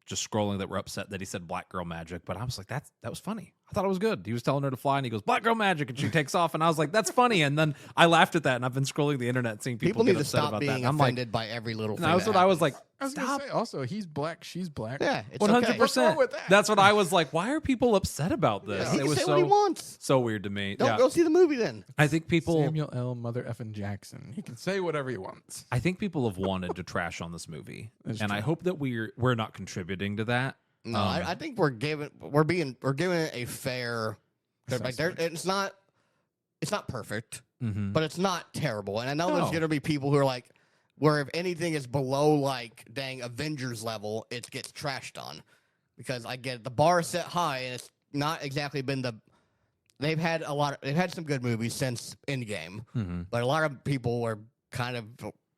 S1: just scrolling that were upset that he said black girl magic, but I was like, that was funny. I thought it was good. He was telling her to fly, and he goes, black girl magic, and she takes off, and I was like, that's funny. And then I laughed at that, and I've been scrolling the internet seeing people
S2: People
S1: get
S2: need to
S1: upset
S2: stop
S1: about that.
S2: being
S1: And I'm like,
S2: offended by every little thing.
S1: and that was
S2: that
S1: what I was like,
S3: I was
S1: stop.
S3: gonna say also he's black, she's black.
S2: Yeah, it's
S1: 100%.
S2: okay.
S3: What's wrong with that?
S1: That's what I was like. Why are people upset about this?
S2: Yeah, he
S1: It
S2: can
S1: was
S2: say what he
S1: so
S2: wants.
S1: so weird to me.
S2: Don't
S1: Yeah,
S2: go see the movie then.
S1: I think people.
S3: Samuel L. Mother effing Jackson. He can say whatever he wants.
S1: I think people have wanted to trash on this movie,
S3: That's
S1: and I
S3: true.
S1: hope that we're not contributing to that.
S2: No, I think we're giving it a fair. Like it's not perfect, but it's not terrible. And I know there's
S1: No.
S2: going to be people who are like, where if anything is below like dang Avengers level, it gets trashed on. Because I get the bar is set high, and it's not exactly been the. They've had some good movies since Endgame, but a lot of people were kind of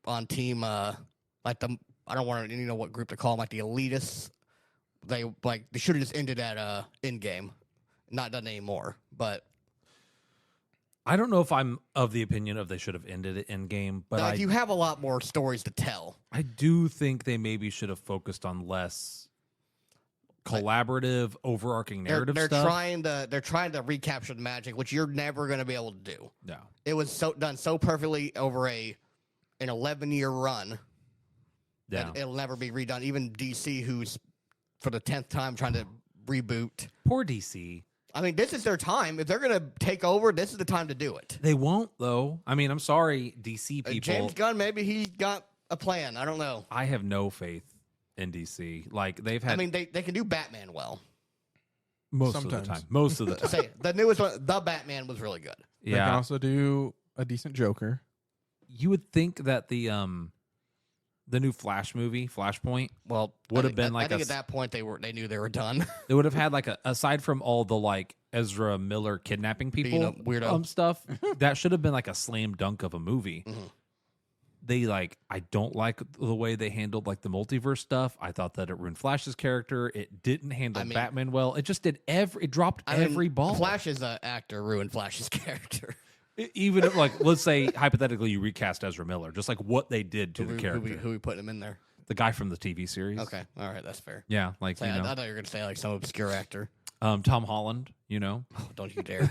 S2: on team like the I don't want to know what group to call them, like the elitists. They should have just ended at Endgame, not done anymore. But
S1: I don't know if I'm of the opinion of they should have ended it in game, but
S2: like, you have a lot more stories to tell.
S1: I do think they maybe should have focused on less collaborative, overarching narrative
S2: They're
S1: stuff.
S2: trying to recapture the magic, which you're never going to be able to do.
S1: No.
S2: It was done so perfectly over an 11-year run
S1: Yeah.
S2: that it'll never be redone. Even DC, who's for the 10th time trying to reboot.
S1: Poor DC.
S2: I mean, this is their time. If they're going to take over, this is the time to do it.
S1: They won't, though. I mean, I'm sorry, DC people.
S2: James Gunn, maybe he's got a plan. I don't know.
S1: I have no faith in DC. Like, they've had
S2: I mean, they can do Batman well.
S1: most of
S3: sometimes.
S1: the time. Most of the time.
S2: Say the newest one, the Batman, was really good.
S3: They can
S1: Yeah.
S3: also do a decent Joker.
S1: You would think that the new Flash movie, Flashpoint,
S2: Well,
S1: Would have been
S2: I
S1: like
S2: think
S1: a
S2: at that point they knew they were done.
S1: they would have had like aside from all the like Ezra Miller kidnapping
S2: Being a
S1: people
S2: weirdo.
S1: stuff, that should have been like a slam dunk of a movie.
S2: Mhm.
S1: They I don't like the way they handled like the multiverse stuff. I thought that it ruined Flash's character. It didn't handle
S2: I mean-
S1: Batman well. It just did it dropped every ball.
S2: Flash as an actor ruined Flash's character.
S1: Even if like let's say hypothetically you recast Ezra Miller, just like what they did to the character.
S2: Who we putting him in there?
S1: The guy from the TV series.
S2: Okay, all right, that's fair.
S1: Yeah, like
S2: I thought you were gonna say like some obscure actor.
S1: Tom Holland, you know.
S2: Oh, don't you dare!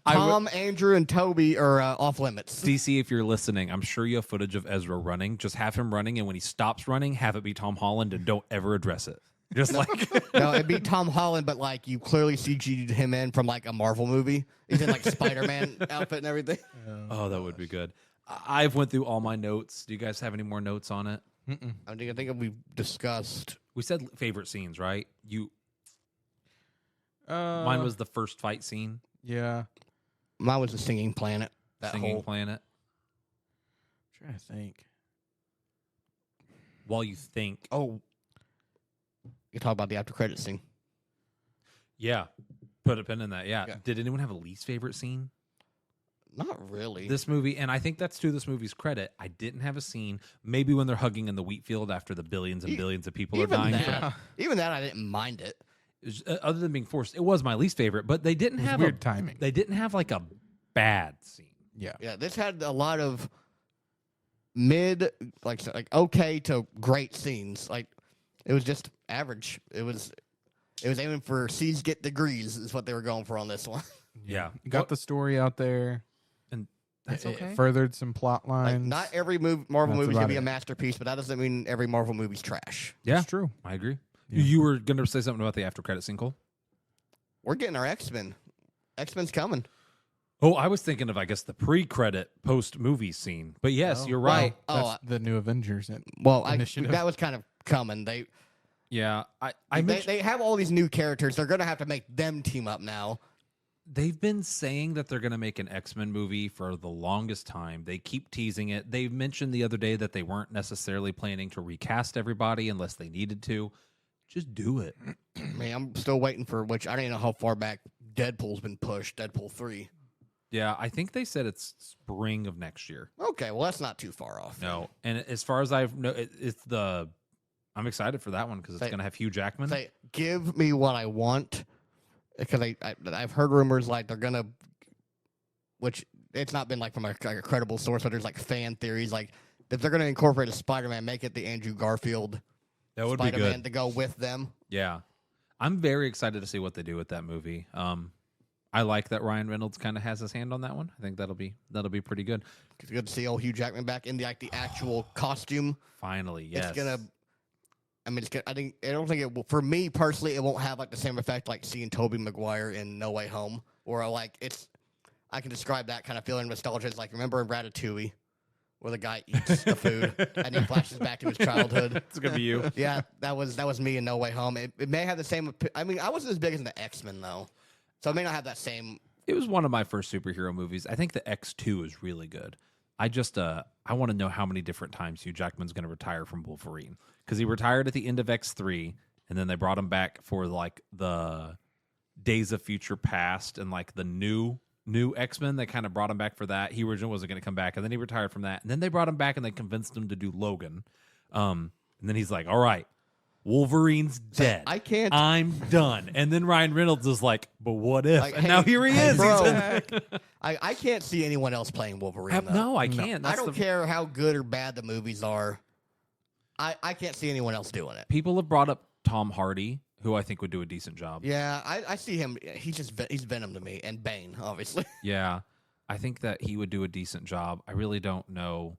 S1: I
S2: Tom, Andrew, and Toby are off limits.
S1: DC, if you're listening, I'm sure you have footage of Ezra running. Just have him running, and when he stops running, have it be Tom Holland, and don't ever address it. Just like
S2: No, it'd be Tom Holland, but like you clearly CG'd him in from like a Marvel movie. He's in like Spider-Man outfit and everything.
S1: oh, that would be good. I've went through all my notes. Do you guys have any more notes on it?
S2: I think we've discussed.
S1: We said favorite scenes, right?
S3: Mine
S1: Mine was the first fight scene,
S3: Yeah.
S2: Mine was the Singing Planet. That
S1: Singing
S2: whole
S1: Planet.
S3: I'm trying to think.
S1: While you think,
S2: you talk about the after credit scene.
S1: yeah, put a pin in that. Yeah.
S2: Yeah.
S1: Did anyone have a least favorite scene?
S2: Not really.
S1: This movie, and I think that's to this movie's credit. I didn't have a scene. Maybe when they're hugging in the wheat field after the billions and billions of people are
S2: even
S1: dying.
S2: that, even that, I didn't mind it.
S1: Other than being forced, it was my least favorite. But they didn't
S3: It was
S1: have
S3: weird timing.
S1: They didn't have like a bad scene.
S3: Yeah.
S2: Yeah, this had a lot of mid, like okay to great scenes. Like it was just average. It was aiming for C's get degrees is what they were going for on this one.
S1: Yeah,
S3: Got the story out there.
S1: and that's
S3: It
S1: okay.
S3: furthered some plot
S2: Like
S3: lines.
S2: not every Marvel
S3: That's
S2: movie
S3: about
S2: can be
S3: it.
S2: a masterpiece, but that doesn't mean every Marvel movie's trash.
S1: Yeah,
S3: It's true.
S1: I agree.
S3: Yeah.
S1: You were going to say something about the after credit scene, Cole?
S2: We're getting our X-Men. X-Men's coming.
S1: Oh, I was thinking of, I guess, the pre-credit post-movie scene. But yes,
S3: Oh.
S1: you're right.
S3: That's the new Avengers. Initiative.
S2: That was kind of coming.
S1: Yeah,
S2: They have all these new characters. They're going to have to make them team up now.
S1: they've been saying that they're going to make an X-Men movie for the longest time. They keep teasing it. They mentioned the other day that they weren't necessarily planning to recast everybody unless they needed to. Just do it.
S2: I mean, I'm still waiting for which I don't even know how far back Deadpool's been pushed. Deadpool 3.
S1: Yeah, I think they said it's spring of next year.
S2: Okay, well that's not too far off.
S1: No, and as far as I've know, I'm excited for that one because it's going to have Hugh Jackman.
S2: Say, give me what I want, because I've heard rumors like they're gonna, which it's not been like from a credible source, but there's like fan theories like if they're gonna incorporate a Spider-Man, make it the Andrew Garfield
S1: That would
S2: Spider-Man
S1: be good
S2: to go with them.
S1: Yeah, I'm very excited to see what they do with that movie. I like that Ryan Reynolds kind of has his hand on that one. I think that'll be pretty good.
S2: It's good to see old Hugh Jackman back in the actual costume.
S1: Finally, yes.
S2: It's gonna. I mean, I don't think it will. For me personally, it won't have like the same effect like seeing Tobey Maguire in No Way Home, or like it's. I can describe that kind of feeling nostalgia. It's like remember in Ratatouille, where the guy eats the food and he flashes back to his childhood.
S1: It's gonna be you.
S2: Yeah, that was me in No Way Home. It may have the same. I mean, I wasn't as big as the X-Men though, so it may not have that same.
S1: It was one of my first superhero movies. I think the X2 is really good. I just I want to know how many different times Hugh Jackman's going to retire from Wolverine, because he retired at the end of X3, and then they brought him back for like the Days of Future Past and like the new X-Men. They kind of brought him back for that. He originally wasn't going to come back, and then he retired from that, and then they brought him back and they convinced him to do Logan. And then he's like, "All right, Wolverine's dead.
S2: I can't.
S1: I'm done." And then Ryan Reynolds is like, "But what if?"
S2: Like,
S1: and
S2: hey,
S1: now here he
S2: hey,
S1: is.
S2: bro.
S1: He's back.
S2: I can't see anyone else playing Wolverine. Though.
S1: No, I can't.
S2: I don't care how good or bad the movies are. I can't see anyone else doing it.
S1: People have brought up Tom Hardy, who I think would do a decent job.
S2: Yeah, I see him. He's Venom to me, and Bane, obviously.
S1: Yeah, I think that he would do a decent job. I really don't know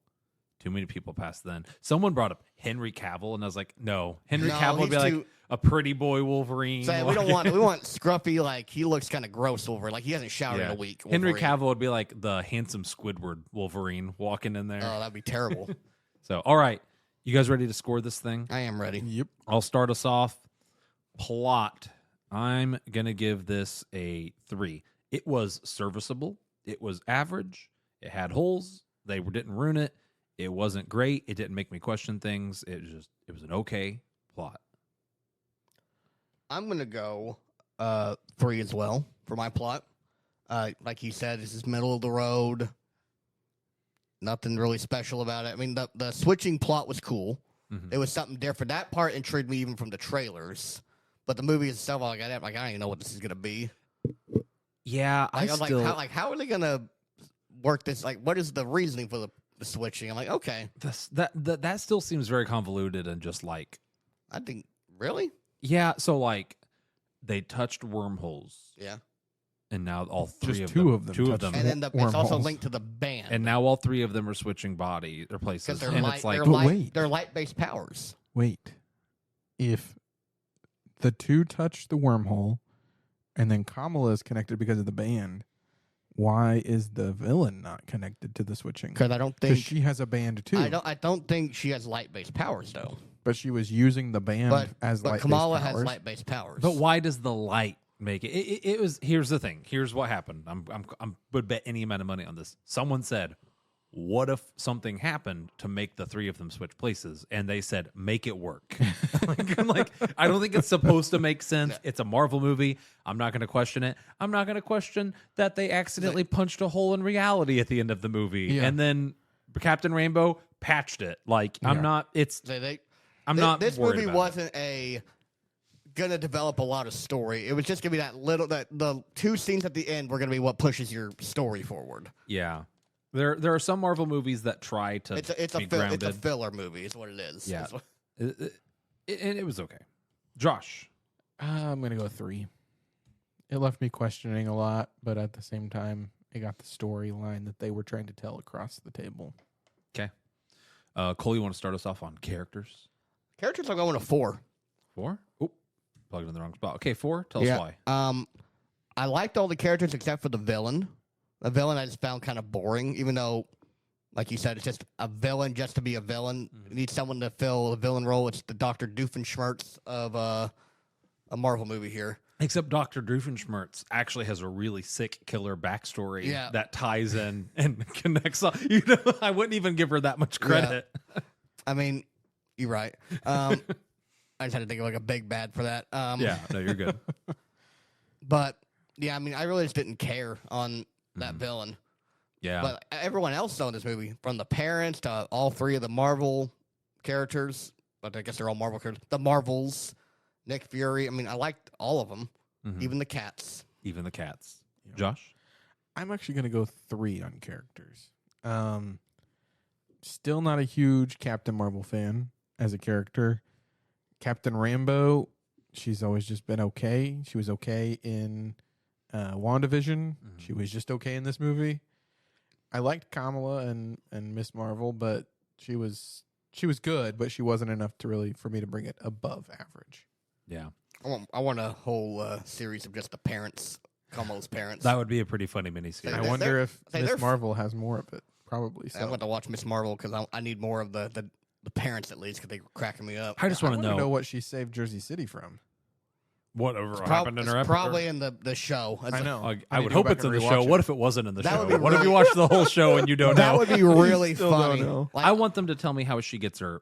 S1: too many people past then. Someone brought up Henry Cavill, and I was like, no. Henry Cavill would be like a pretty boy Wolverine.
S2: So we want scruffy, like he looks kind of gross Wolverine. Like he hasn't showered in a week.
S1: Henry
S2: Wolverine.
S1: Cavill would be like the handsome Squidward Wolverine walking in there.
S2: Oh, that'd be terrible.
S1: So, all right. You guys ready to score this thing?
S2: I am ready.
S3: Yep.
S1: I'll start us off. Plot. I'm going to give this a 3. It was serviceable. It was average. It had holes. They didn't ruin it. It wasn't great. It didn't make me question things. It was an okay plot.
S2: I'm gonna go 3 as well for my plot. Like you said, this is middle of the road. Nothing really special about it. I mean, the switching plot was cool.
S1: Mm-hmm.
S2: It was something different. That part intrigued me even from the trailers. But the movie itself, I don't even know what this is gonna be.
S1: Yeah,
S2: I was like, how are they gonna work this? Like, what is the reasoning for the switching? I'm like, okay,
S1: that still seems very convoluted and just like,
S2: I think really,
S1: yeah. So like, they touched wormholes,
S2: yeah,
S1: and now all three
S3: Just
S1: of
S3: two
S1: them,
S3: of them
S1: two of
S3: touched
S1: them,
S2: and then it's also
S3: wormholes.
S2: linked to the band,
S1: and now all 3 of them are switching body or places,
S2: because
S1: and it's like,
S2: they're light-based powers.
S3: Wait, if the 2 touch the wormhole, and then Kamala is connected because of the band, why is the villain not connected to the switching?
S2: Because I don't
S3: Because
S2: think
S3: she has a band too.
S2: I don't think she has light-based powers though.
S3: But she was using the band as
S2: But
S3: light-based
S2: Kamala
S3: powers.
S2: has light-based powers.
S1: but why does the light make it? It was. Here's the thing. Here's what happened. I would bet any amount of money on this. Someone said, "What if something happened to make the 3 of them switch places?" And they said, "Make it work." I'm like, I don't think it's supposed to make sense.
S2: No.
S1: It's a Marvel movie. I'm not going to question it. I'm not going to question that they accidentally punched a hole in reality at the end of the movie,
S3: Yeah.
S1: and then Captain Rainbow patched it. Like, I'm
S3: Yeah.
S1: not. It's. I'm not.
S2: This
S1: worried
S2: movie
S1: about
S2: wasn't gonna develop a lot of story. It was just gonna be that the 2 scenes at the end were gonna be what pushes your story forward.
S1: Yeah. There are some Marvel movies that try to
S2: It's
S1: be grounded.
S2: a filler movie. Is what it is.
S1: Yeah.
S2: It's what-
S1: And it was okay. Josh.
S3: I'm going to go 3. It left me questioning a lot, but at the same time, it got the storyline that they were trying to tell across the table.
S1: Okay. Cole, you want to start us off on characters?
S2: Characters are going to 4.
S1: 4? Oh, plugged in the wrong spot. Okay, 4. Tell us why.
S2: I liked all the characters except for the villain. The villain I just found kind of boring, even though, like you said, it's just a villain just to be a villain. You need someone to fill the villain role. It's the Dr. Doofenshmirtz of a Marvel movie here.
S1: Except Dr. Doofenshmirtz actually has a really sick killer backstory that ties in and connects. I wouldn't even give her that much credit.
S2: Yeah. I mean, you're right. I just had to think of like a big bad for that.
S1: Yeah, no, you're good.
S2: But yeah, I mean, I really just didn't care on that villain.
S1: Yeah.
S2: But everyone else though in this movie, from the parents to all three of the Marvel characters, but I guess they're all Marvel characters. The Marvels, Nick Fury. I mean, I liked all of them, even the cats.
S1: Even the cats. Yeah. Josh?
S3: I'm actually going to go 3 on characters. Still not a huge Captain Marvel fan as a character. Captain Rambeau, she's always just been okay. She was okay in WandaVision. She was just okay in this movie. I liked Kamala and Miss Marvel, but she was good, but she wasn't enough to really for me to bring it above average.
S1: Yeah.
S2: I want a whole series of just the parents, Kamala's parents.
S1: That would be a pretty funny miniseries.
S3: I wonder if Miss Marvel has more of it. Probably so.
S2: I want to watch Miss Marvel because I need more of the parents at least because they were cracking me up.
S1: I just want to know
S3: what she saved Jersey City from.
S1: Whatever happened in her episode.
S2: Probably in the show.
S3: I know.
S1: I would hope it's in the show. What if it wasn't in the show?
S2: Would be
S1: what if you watched the whole show and you don't know?
S2: That would be really
S3: Still
S2: funny.
S3: don't know.
S2: Like,
S1: I want them to tell me how she gets her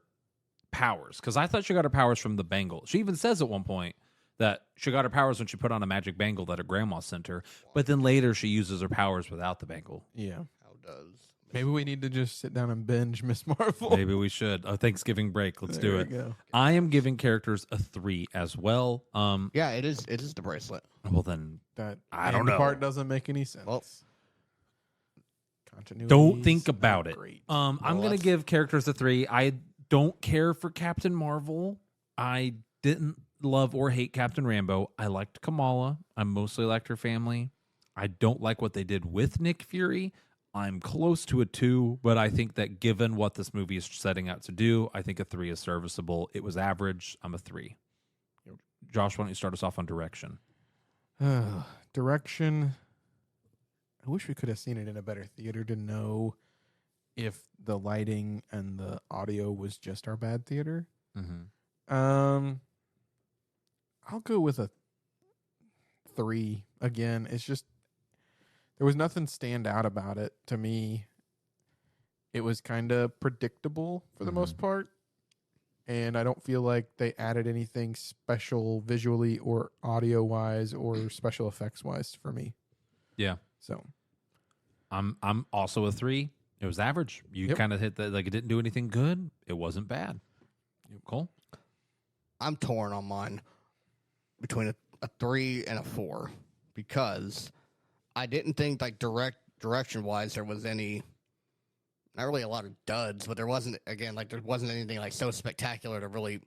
S1: powers, because I thought she got her powers from the bangle. She even says at one point that she got her powers when she put on a magic bangle that her grandma sent her, but then later she uses her powers without the bangle.
S3: Yeah.
S2: how does
S3: Maybe we need to just sit down and binge Miss Marvel.
S1: Maybe we should. A Thanksgiving break. Let's do it.
S3: Go.
S1: I am giving characters a 3 as well.
S2: Yeah, it is the bracelet.
S1: Well then,
S3: That
S1: I don't know.
S3: part doesn't make any sense.
S2: Well,
S3: continuity.
S1: don't think about it.
S3: Great.
S1: I'm gonna
S2: that's-
S1: give characters a 3. I don't care for Captain Marvel. I didn't love or hate Captain Rambeau. I liked Kamala. I mostly liked her family. I don't like what they did with Nick Fury. I'm close to a 2, but I think that given what this movie is setting out to do, I think a 3 is serviceable. It was average. I'm a 3.
S3: Yep.
S1: Josh, why don't you start us off on direction?
S3: Direction. I wish we could have seen it in a better theater to know if the lighting and the audio was just our bad theater.
S1: Mm-hmm.
S3: I'll go with a 3 again. It's just there was nothing stand out about it to me. It was kind of predictable for the most part, and I don't feel like they added anything special visually or audio wise or special effects wise for me.
S1: Yeah.
S3: So
S1: I'm also a 3. It was average. You kind of hit that, like, it didn't do anything good. It wasn't bad. Cole?
S2: I'm torn on mine between a 3 and a 4 because I didn't think like direction wise there was any, not really a lot of duds, but there wasn't anything like so spectacular to really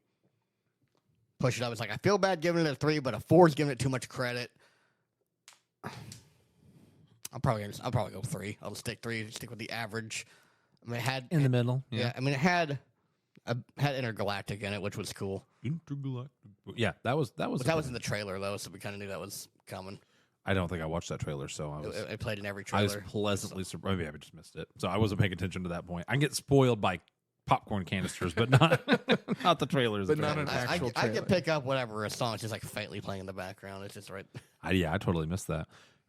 S2: push it up. It's like I feel bad giving it a 3, but a 4 is giving it too much credit. I'll probably go 3. I'll stick 3. Stick with the average. I mean, it had
S1: In the middle.
S2: yeah. I mean, it had Intergalactic in it, which was cool.
S1: Intergalactic. Yeah, that was.
S2: But that was in the trailer though, so we kind of knew that was coming.
S1: I don't think I watched that trailer, so
S2: It played in every
S1: I was
S2: trailer.
S1: pleasantly surprised. Maybe I just missed it, so I wasn't paying attention to that point. I get spoiled by popcorn canisters, but not not the trailers.
S3: But not an actual
S2: I
S3: trailer.
S2: can pick up whatever a song is just like faintly playing in the background. It's just right.
S1: I totally missed that.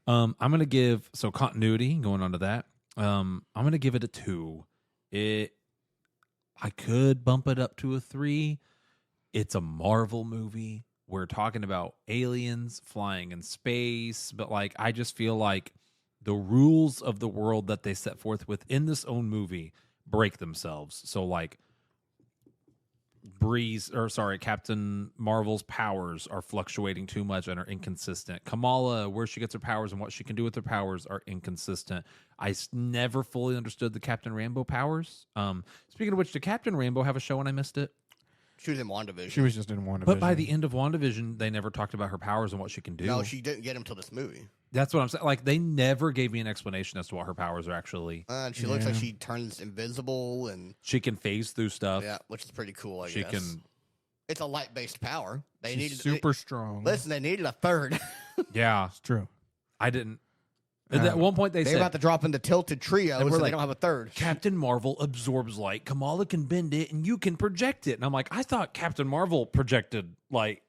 S1: I'm gonna give continuity. Going on to that, I'm gonna give it a 2. I could bump it up to a 3. It's a Marvel movie. We're talking about aliens flying in space, but like I just feel like the rules of the world that they set forth within this own movie break themselves. So like Captain Marvel's powers are fluctuating too much and are inconsistent. Kamala, where she gets her powers and what she can do with her powers are inconsistent. I never fully understood the Captain Rambeau powers. Speaking of which, did Captain Rambeau have a show and I missed it?
S2: She was in WandaVision.
S3: she was just in WandaVision.
S1: But by the end of WandaVision, they never talked about her powers and what she can do.
S2: No, she didn't get him till this movie.
S1: That's what I'm saying. Like, they never gave me an explanation as to what her powers are actually.
S2: And she looks like she turns invisible, and
S1: She can phase through stuff.
S2: yeah, which is pretty cool. I
S1: She
S2: guess
S1: can.
S2: It's a light based power. They
S3: she's
S2: needed
S3: super strong.
S2: Listen, they needed a third.
S1: Yeah.
S3: It's true.
S1: I didn't. And at one point they
S2: They're
S1: said
S2: about to drop into tilted trios, and
S1: we're
S2: they
S1: like,
S2: don't have a third.
S1: Captain Marvel absorbs light. Kamala can bend it, and you can project it. And I'm like, I thought Captain Marvel projected light.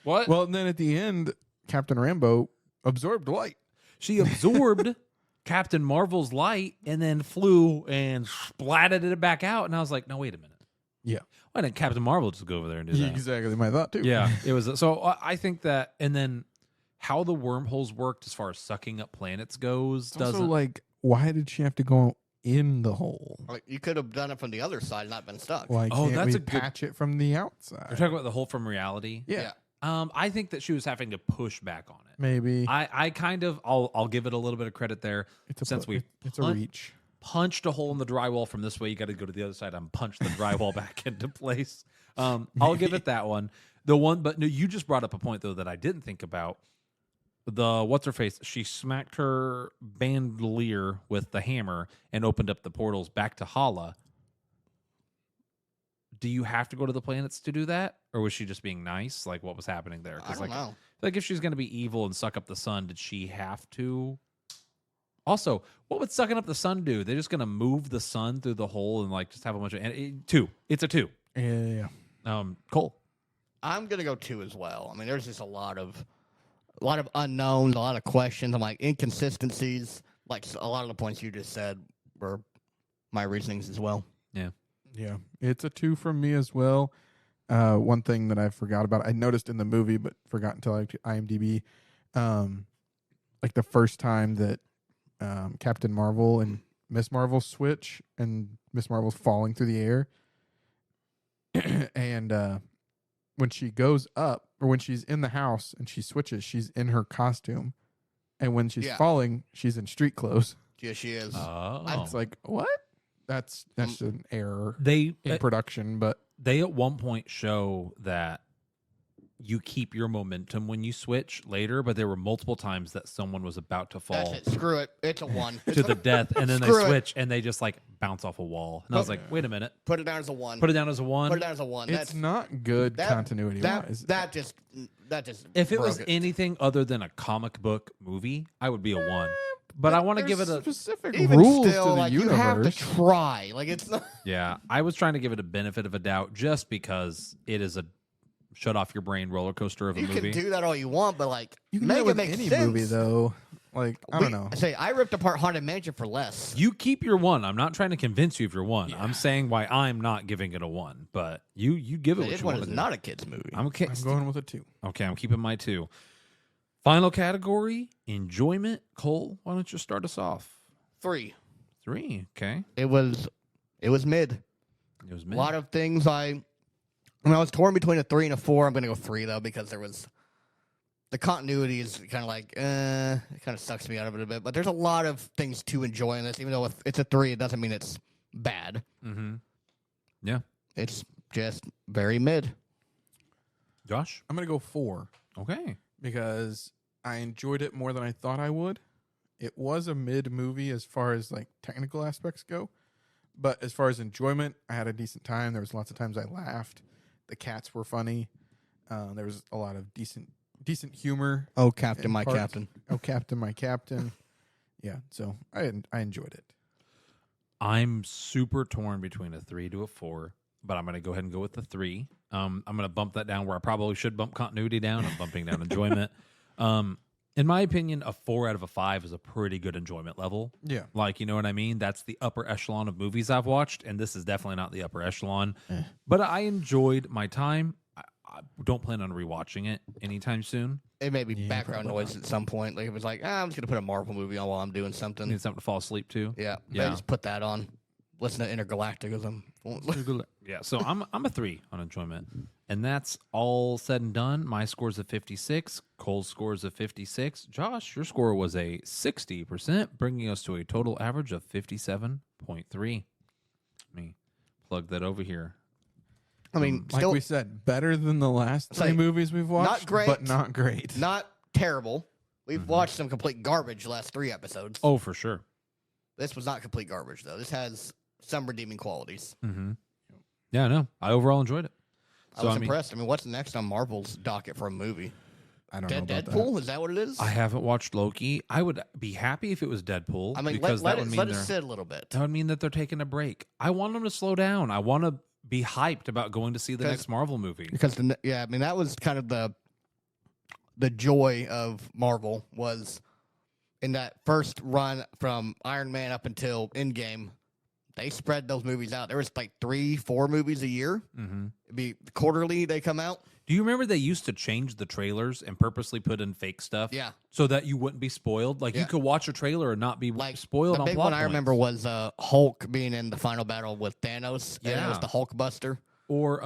S1: What?
S3: Well, and then at the end, Captain Rambo absorbed light.
S1: She absorbed Captain Marvel's light and then flew and splatted it back out. And I was like, no, wait a minute.
S3: Yeah.
S1: Why didn't Captain Marvel just go over there and do that?
S3: Exactly my thought, too.
S1: Yeah, it was. So I think that, and then how the wormholes worked as far as sucking up planets goes
S3: It's
S1: doesn't.
S3: also like, why did she have to go in the hole?
S2: Like, you could have done it from the other side and not been stuck.
S3: Why
S1: Oh,
S3: can't
S1: that's
S3: we
S1: a good-
S3: patch it from the outside?
S1: You're talking about the hole from reality.
S3: Yeah,
S1: I think that she was having to push back on it.
S3: maybe.
S1: I kind of I'll give it a little bit of credit there.
S3: It's a
S1: Since we
S3: it's a
S1: punt-
S3: reach.
S1: Punched a hole in the drywall from this way, you got to go to the other side and punch the drywall back into place. I'll give it that one. The one, but no, you just brought up a point though that I didn't think about. The what's her face? She smacked her bandolier with the hammer and opened up the portals back to Hala. Do you have to go to the planets to do that, or was she just being nice? Like, what was happening there?
S2: I don't know.
S1: Like, if she's going to be evil and suck up the sun, did she have to? Also, what would sucking up the sun do? They're just going to move the sun through the hole and like just have a bunch of two. It's a 2.
S3: Yeah.
S1: Cole.
S2: I'm gonna go 2 as well. I mean, there's just a lot of unknowns, a lot of questions. I'm like inconsistencies. Like a lot of the points you just said were my reasonings as well.
S3: Yeah, it's a 2 from me as well. One thing that I forgot about, I noticed in the movie, but forgot until I IMDb, like the first time that Captain Marvel and Miss Marvel switch, and Miss Marvel's falling through the air, and when she goes up, or when she's in the house and she switches, she's in her costume, and when she's falling, she's in street clothes.
S2: Yeah, she is.
S1: Oh.
S3: It's like, what? That's an error
S1: They
S3: in production, but
S1: they at one point show that you keep your momentum when you switch later, but there were multiple times that someone was about to fall
S2: That's it. Screw it. It's a 1.
S1: to the death, and then they
S2: Screw it.
S1: switch and they just like bounce off a wall. And I was like, wait a minute.
S2: Put it down as a 1.
S1: Put it down as a 1.
S2: Put it down as a 1.
S3: it's not good continuity wise.
S2: That just
S1: If it was
S2: broke
S1: anything other than a comic book movie, I would be a 1. But I want to give it a
S3: specific
S2: even
S3: rules
S2: still,
S3: to the
S2: like,
S3: universe.
S2: You have to try. Like it's not.
S1: yeah. I was trying to give it a benefit of a doubt just because it is a shut off your brain roller coaster of a
S2: You
S1: movie.
S2: can do that all you want, but like
S3: You can do
S2: make
S3: that
S2: it
S3: with
S2: make
S3: any
S2: sense.
S3: movie, though. Like, I don't know.
S2: I ripped apart Haunted Mansion for less.
S1: You keep your 1. I'm not trying to convince you if you're 1. I'm saying why I'm not giving it a 1. But you give it what
S2: This
S1: you
S2: one
S1: want
S2: is
S1: to do.
S2: not a kids movie.
S1: I'm okay.
S3: I'm going with a 2.
S1: Okay, I'm keeping my 2. Final category, enjoyment. Cole, why don't you start us off?
S2: 3.
S1: 3, okay.
S2: It was mid.
S1: It was
S2: A
S1: mid.
S2: lot of things I was torn between a 3 and a 4. I'm gonna go 3 though because there was the continuity is kind of like it kind of sucks me out of it a bit. But there's a lot of things to enjoy in this. Even though if it's a 3, it doesn't mean it's bad.
S1: Mm-hmm. Yeah.
S2: It's just very mid.
S1: Josh?
S3: I'm going to go 4
S1: Okay.
S3: because I enjoyed it more than I thought I would. It was a mid movie as far as like technical aspects go. But as far as enjoyment, I had a decent time. There was lots of times I laughed. The cats were funny. There was a lot of decent humor.
S2: Oh, Captain,
S3: in
S2: my
S3: parts.
S2: captain.
S3: Oh, Captain, my captain. Yeah, so I enjoyed it.
S1: I'm super torn between a 3 to a 4, but I'm going to go ahead and go with the 3. I'm going to bump that down where I probably should bump continuity down. I'm bumping down enjoyment. In my opinion, a 4 out of a 5 is a pretty good enjoyment level.
S3: Yeah.
S1: Like, you know what I mean? That's the upper echelon of movies I've watched, and this is definitely not the upper echelon. But I enjoyed my time. I don't plan on rewatching it anytime soon.
S2: It may be
S3: Yeah,
S2: background
S3: probably
S2: noise at some point. Like if it's like, I'm just gonna put a Marvel movie on while I'm doing something.
S1: Need something to fall asleep to.
S2: Yeah,
S1: Yeah.
S2: just put that on. Listen to Intergalactic as I'm.
S1: Yeah, so I'm a 3 on enjoyment. And that's all said and done. My score's a 56. Cole's score's a 56. Josh, your score was a 60%, bringing us to a total average of 57.3. Let me plug that over here.
S2: I mean,
S3: Like
S2: still
S3: we said, better than the last 3
S2: Say,
S3: movies we've watched.
S2: not great.
S3: But not great.
S2: not terrible. We've watched some complete garbage the last 3 episodes.
S1: Oh, for sure.
S2: This was not complete garbage though. This has some redeeming qualities.
S1: Mm-hmm. Yeah, no, I overall enjoyed it.
S2: I was impressed. I mean, what's next on Marvel's docket for a movie?
S3: I don't know about
S2: Deadpool? Is that what it is?
S1: I haven't watched Loki. I would be happy if it was Deadpool.
S2: I mean,
S1: because
S2: let
S1: that would mean
S2: it sit a little bit.
S1: that would mean that they're taking a break. I want them to slow down. I want to be hyped about going to see the next Marvel movie.
S2: Because that was kind of the joy of Marvel was in that first run from Iron Man up until Endgame. They spread those movies out. There was like 3-4 movies a year.
S1: Mm-hmm.
S2: It'd be quarterly they come out.
S1: Do you remember they used to change the trailers and purposely put in fake stuff?
S2: Yeah.
S1: So that you wouldn't be spoiled? Like, you could watch a trailer and not be spoiled
S2: The
S1: on
S2: big
S1: plot
S2: one I
S1: points.
S2: remember was Hulk being in the final battle with Thanos. And it was the Hulk Buster.
S1: Or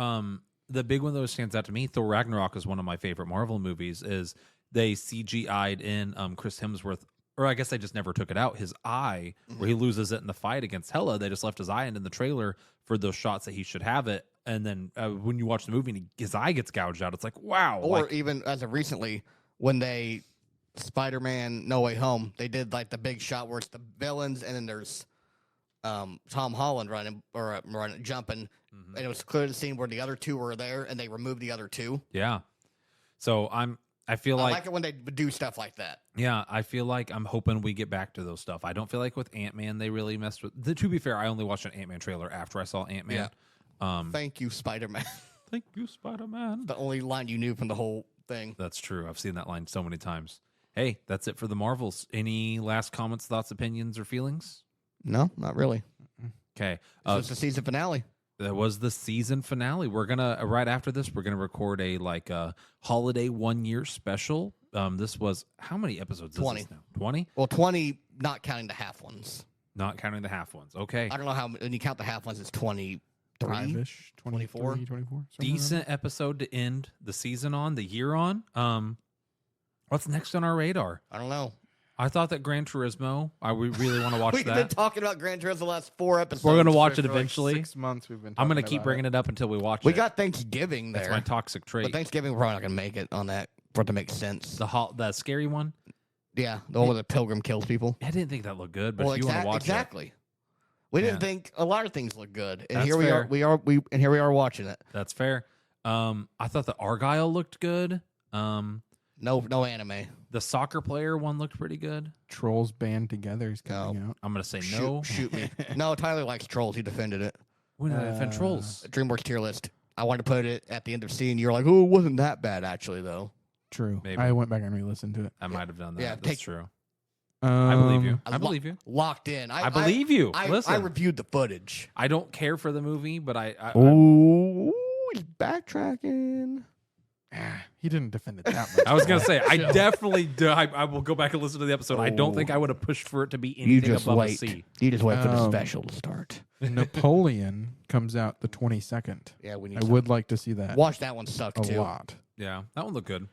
S1: the big one that stands out to me, Thor Ragnarok is one of my favorite Marvel movies, is they CGI'd in Chris Hemsworth, or I guess they just never took it out, his eye, where he loses it in the fight against Hela. They just left his eye in the trailer for those shots that he should have it. And then when you watch the movie and his eye gets gouged out, it's like, wow.
S2: Or even as of recently, when they Spider-Man No Way Home, they did like the big shot where it's the villains and then there's Tom Holland jumping, and it was clear to see where the other two were there, and they removed the other two.
S1: Yeah. So I feel
S2: I
S1: like
S2: like it when they do stuff like that.
S1: Yeah, I feel like I'm hoping we get back to those stuff. I don't feel like with Ant-Man they really messed with. To be fair, I only watched an Ant-Man trailer after I saw Ant-Man.
S2: Yeah. Thank you, Spider-Man.
S1: Thank you, Spider-Man.
S2: The only line you knew from the whole thing.
S1: That's true. I've seen that line so many times. Hey, that's it for the Marvels. Any last comments, thoughts, opinions, or feelings?
S2: No, not really.
S1: Okay.
S2: It's the season finale.
S1: That was the season finale. We're gonna right after this. We're gonna record a holiday 1 year special. This was how many episodes?
S2: 20.
S1: Is this now? 20.
S2: Well, 20, not counting the half ones.
S1: Not counting the half ones. Okay.
S2: I don't know how when you count the half ones. It's 23.
S3: 5-ish,
S2: 24.
S3: 24.
S1: Decent episode to end the season on, the year on. What's next on our radar?
S2: I don't know.
S1: I thought that Gran Turismo. We really want to watch
S2: We've been
S1: that.
S2: talking about Gran Turismo the last 4 episodes.
S1: We're gonna watch it
S3: For like
S1: eventually.
S3: 6 months we've been.
S1: I'm gonna
S3: talking
S1: keep
S3: about
S1: bringing it up until we watch
S2: We
S1: it.
S2: got Thanksgiving there.
S1: That's my toxic trait.
S2: But Thanksgiving, we're probably not gonna make it on that for it to make sense.
S1: The scary one.
S2: Yeah, the one where the pilgrim kills people.
S1: I didn't think that looked good, but
S2: Well,
S1: if you want to watch
S2: exactly. We didn't
S1: Yeah.
S2: think a lot of things looked good, and
S1: That's
S2: here
S1: fair.
S2: we are. And here we are watching it.
S1: it, that's fair. I thought the Argyle looked good.
S2: No anime.
S1: The soccer player one looked pretty good.
S3: Trolls Band Together is coming out.
S1: I'm gonna say no.
S2: Shoot me. No, Tyler likes Trolls. He defended it.
S1: When did I defend trolls?
S2: DreamWorks tier list. I wanted to put it at the end of scene. You're like, oh, it wasn't that bad actually, though.
S3: True.
S1: Maybe.
S3: I went back and re-listened to it.
S1: I might have done that.
S2: Yeah,
S1: That's true.
S3: I
S1: I believe you. I believe you.
S2: Locked in.
S1: I believe you. Listen,
S2: I reviewed the footage.
S1: I don't care for the movie, but I
S2: Oh, he's backtracking.
S3: He didn't defend it that much.
S1: I was gonna say I definitely do. I will go back and listen to the episode. I don't think I would have pushed for it to be anything above a C.
S2: You just wait for the special to start.
S3: Napoleon comes out the 22nd.
S2: Yeah, we need.
S3: I
S2: to
S3: would like to see that
S2: watch that one. Suck
S3: a
S2: too.
S3: lot.
S1: Yeah, that one looked good.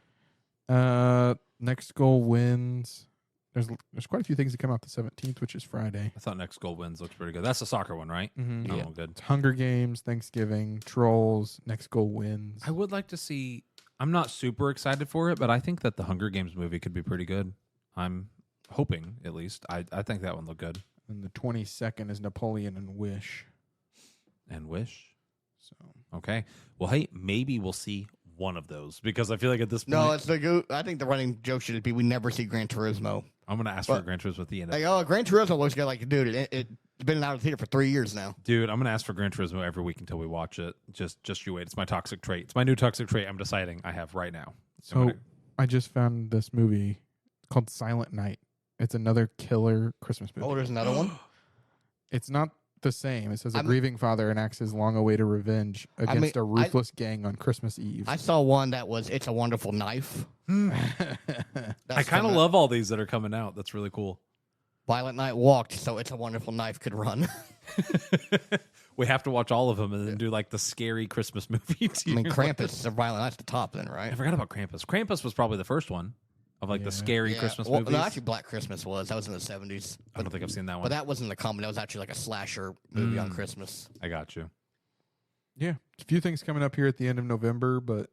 S3: Next goal wins. There's quite a few things that come out the 17th, which is Friday.
S1: I thought Next Goal Wins looked pretty good. That's the soccer one, right?
S3: Mm-hmm.
S1: Oh, good.
S3: It's Hunger Games, Thanksgiving, Trolls, Next Goal Wins.
S1: I would like to see. I'm not super excited for it, but I think that the Hunger Games movie could be pretty good. I'm hoping, at least. I think that one looked good.
S3: And the 22nd is Napoleon and Wish.
S1: And Wish.
S3: So
S1: Okay. Well, hey, maybe we'll see one of those because I feel like at this point,
S2: No, it's the. I think the running joke should be we never see Gran Turismo.
S1: I'm gonna ask for a Gran Turismo at the end.
S2: Like, oh, Gran Turismo looks good. Like, dude, it's been out of the theater for 3 years now.
S1: Dude, I'm gonna ask for Gran Turismo every week until we watch it. Just you wait. It's my toxic trait. It's my new toxic trait. I'm deciding I have right now.
S3: So I just found this movie called Silent Night. It's another killer Christmas movie.
S2: Oh, there's another one.
S3: It's not the same. It says a
S2: I'm-
S3: grieving father enacts his long-awaited revenge against a
S2: I-
S3: ruthless gang on Christmas Eve.
S2: I saw one that was It's a Wonderful Knife.
S1: I
S2: That's
S1: kind of
S2: coming
S1: love all these that are coming out. That's really cool.
S2: Violent Night walked, so It's a Wonderful Knife could run.
S1: We have to watch all of them and then do like the scary Christmas movie.
S2: I mean, Krampus is a Violent Night's the top then, right?
S1: I forgot about Krampus. Krampus was probably the first one of like the scary Christmas movies.
S2: No, actually, Black Christmas was. That was in the 70s.
S1: I don't think I've seen that one.
S2: But that wasn't a comedy. That was actually like a slasher movie on Christmas.
S1: I got you.
S3: Yeah, a few things coming up here at the end of November, but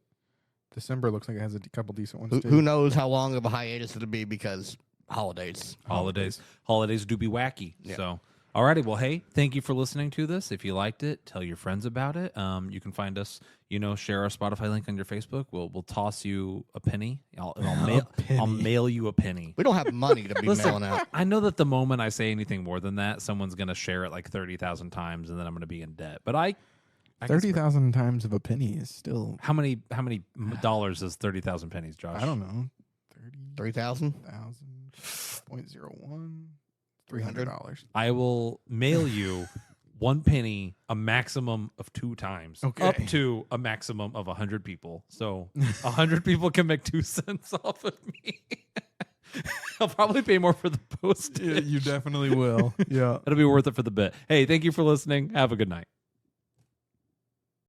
S3: December looks like it has a couple decent ones too.
S2: Who knows how long of a hiatus it'll be because holidays.
S1: Holidays do be wacky.
S2: Yeah.
S1: So, Alrighty, well, hey, thank you for listening to this. If you liked it, tell your friends about it. You can find us, share our Spotify link on your Facebook. We'll toss you a penny. I'll mail you a penny.
S2: We don't have money to be mailing out.
S1: I know that the moment I say anything more than that, someone's gonna share it like 30,000 times, and then I'm gonna be in debt. But I
S3: 30,000 times of a penny is still.
S1: how many dollars is 30,000 pennies, Josh?
S3: I don't know.
S2: 3,000?
S3: 0.01. $300.
S1: I will mail you 1 penny a maximum of 2 times,
S3: Okay.
S1: up to a maximum of 100 people. So 100 people can make 2 cents off of me. I'll probably pay more for the postage.
S3: You definitely will. Yeah.
S1: It'll be worth it for the bit. Hey, thank you for listening. Have a good night.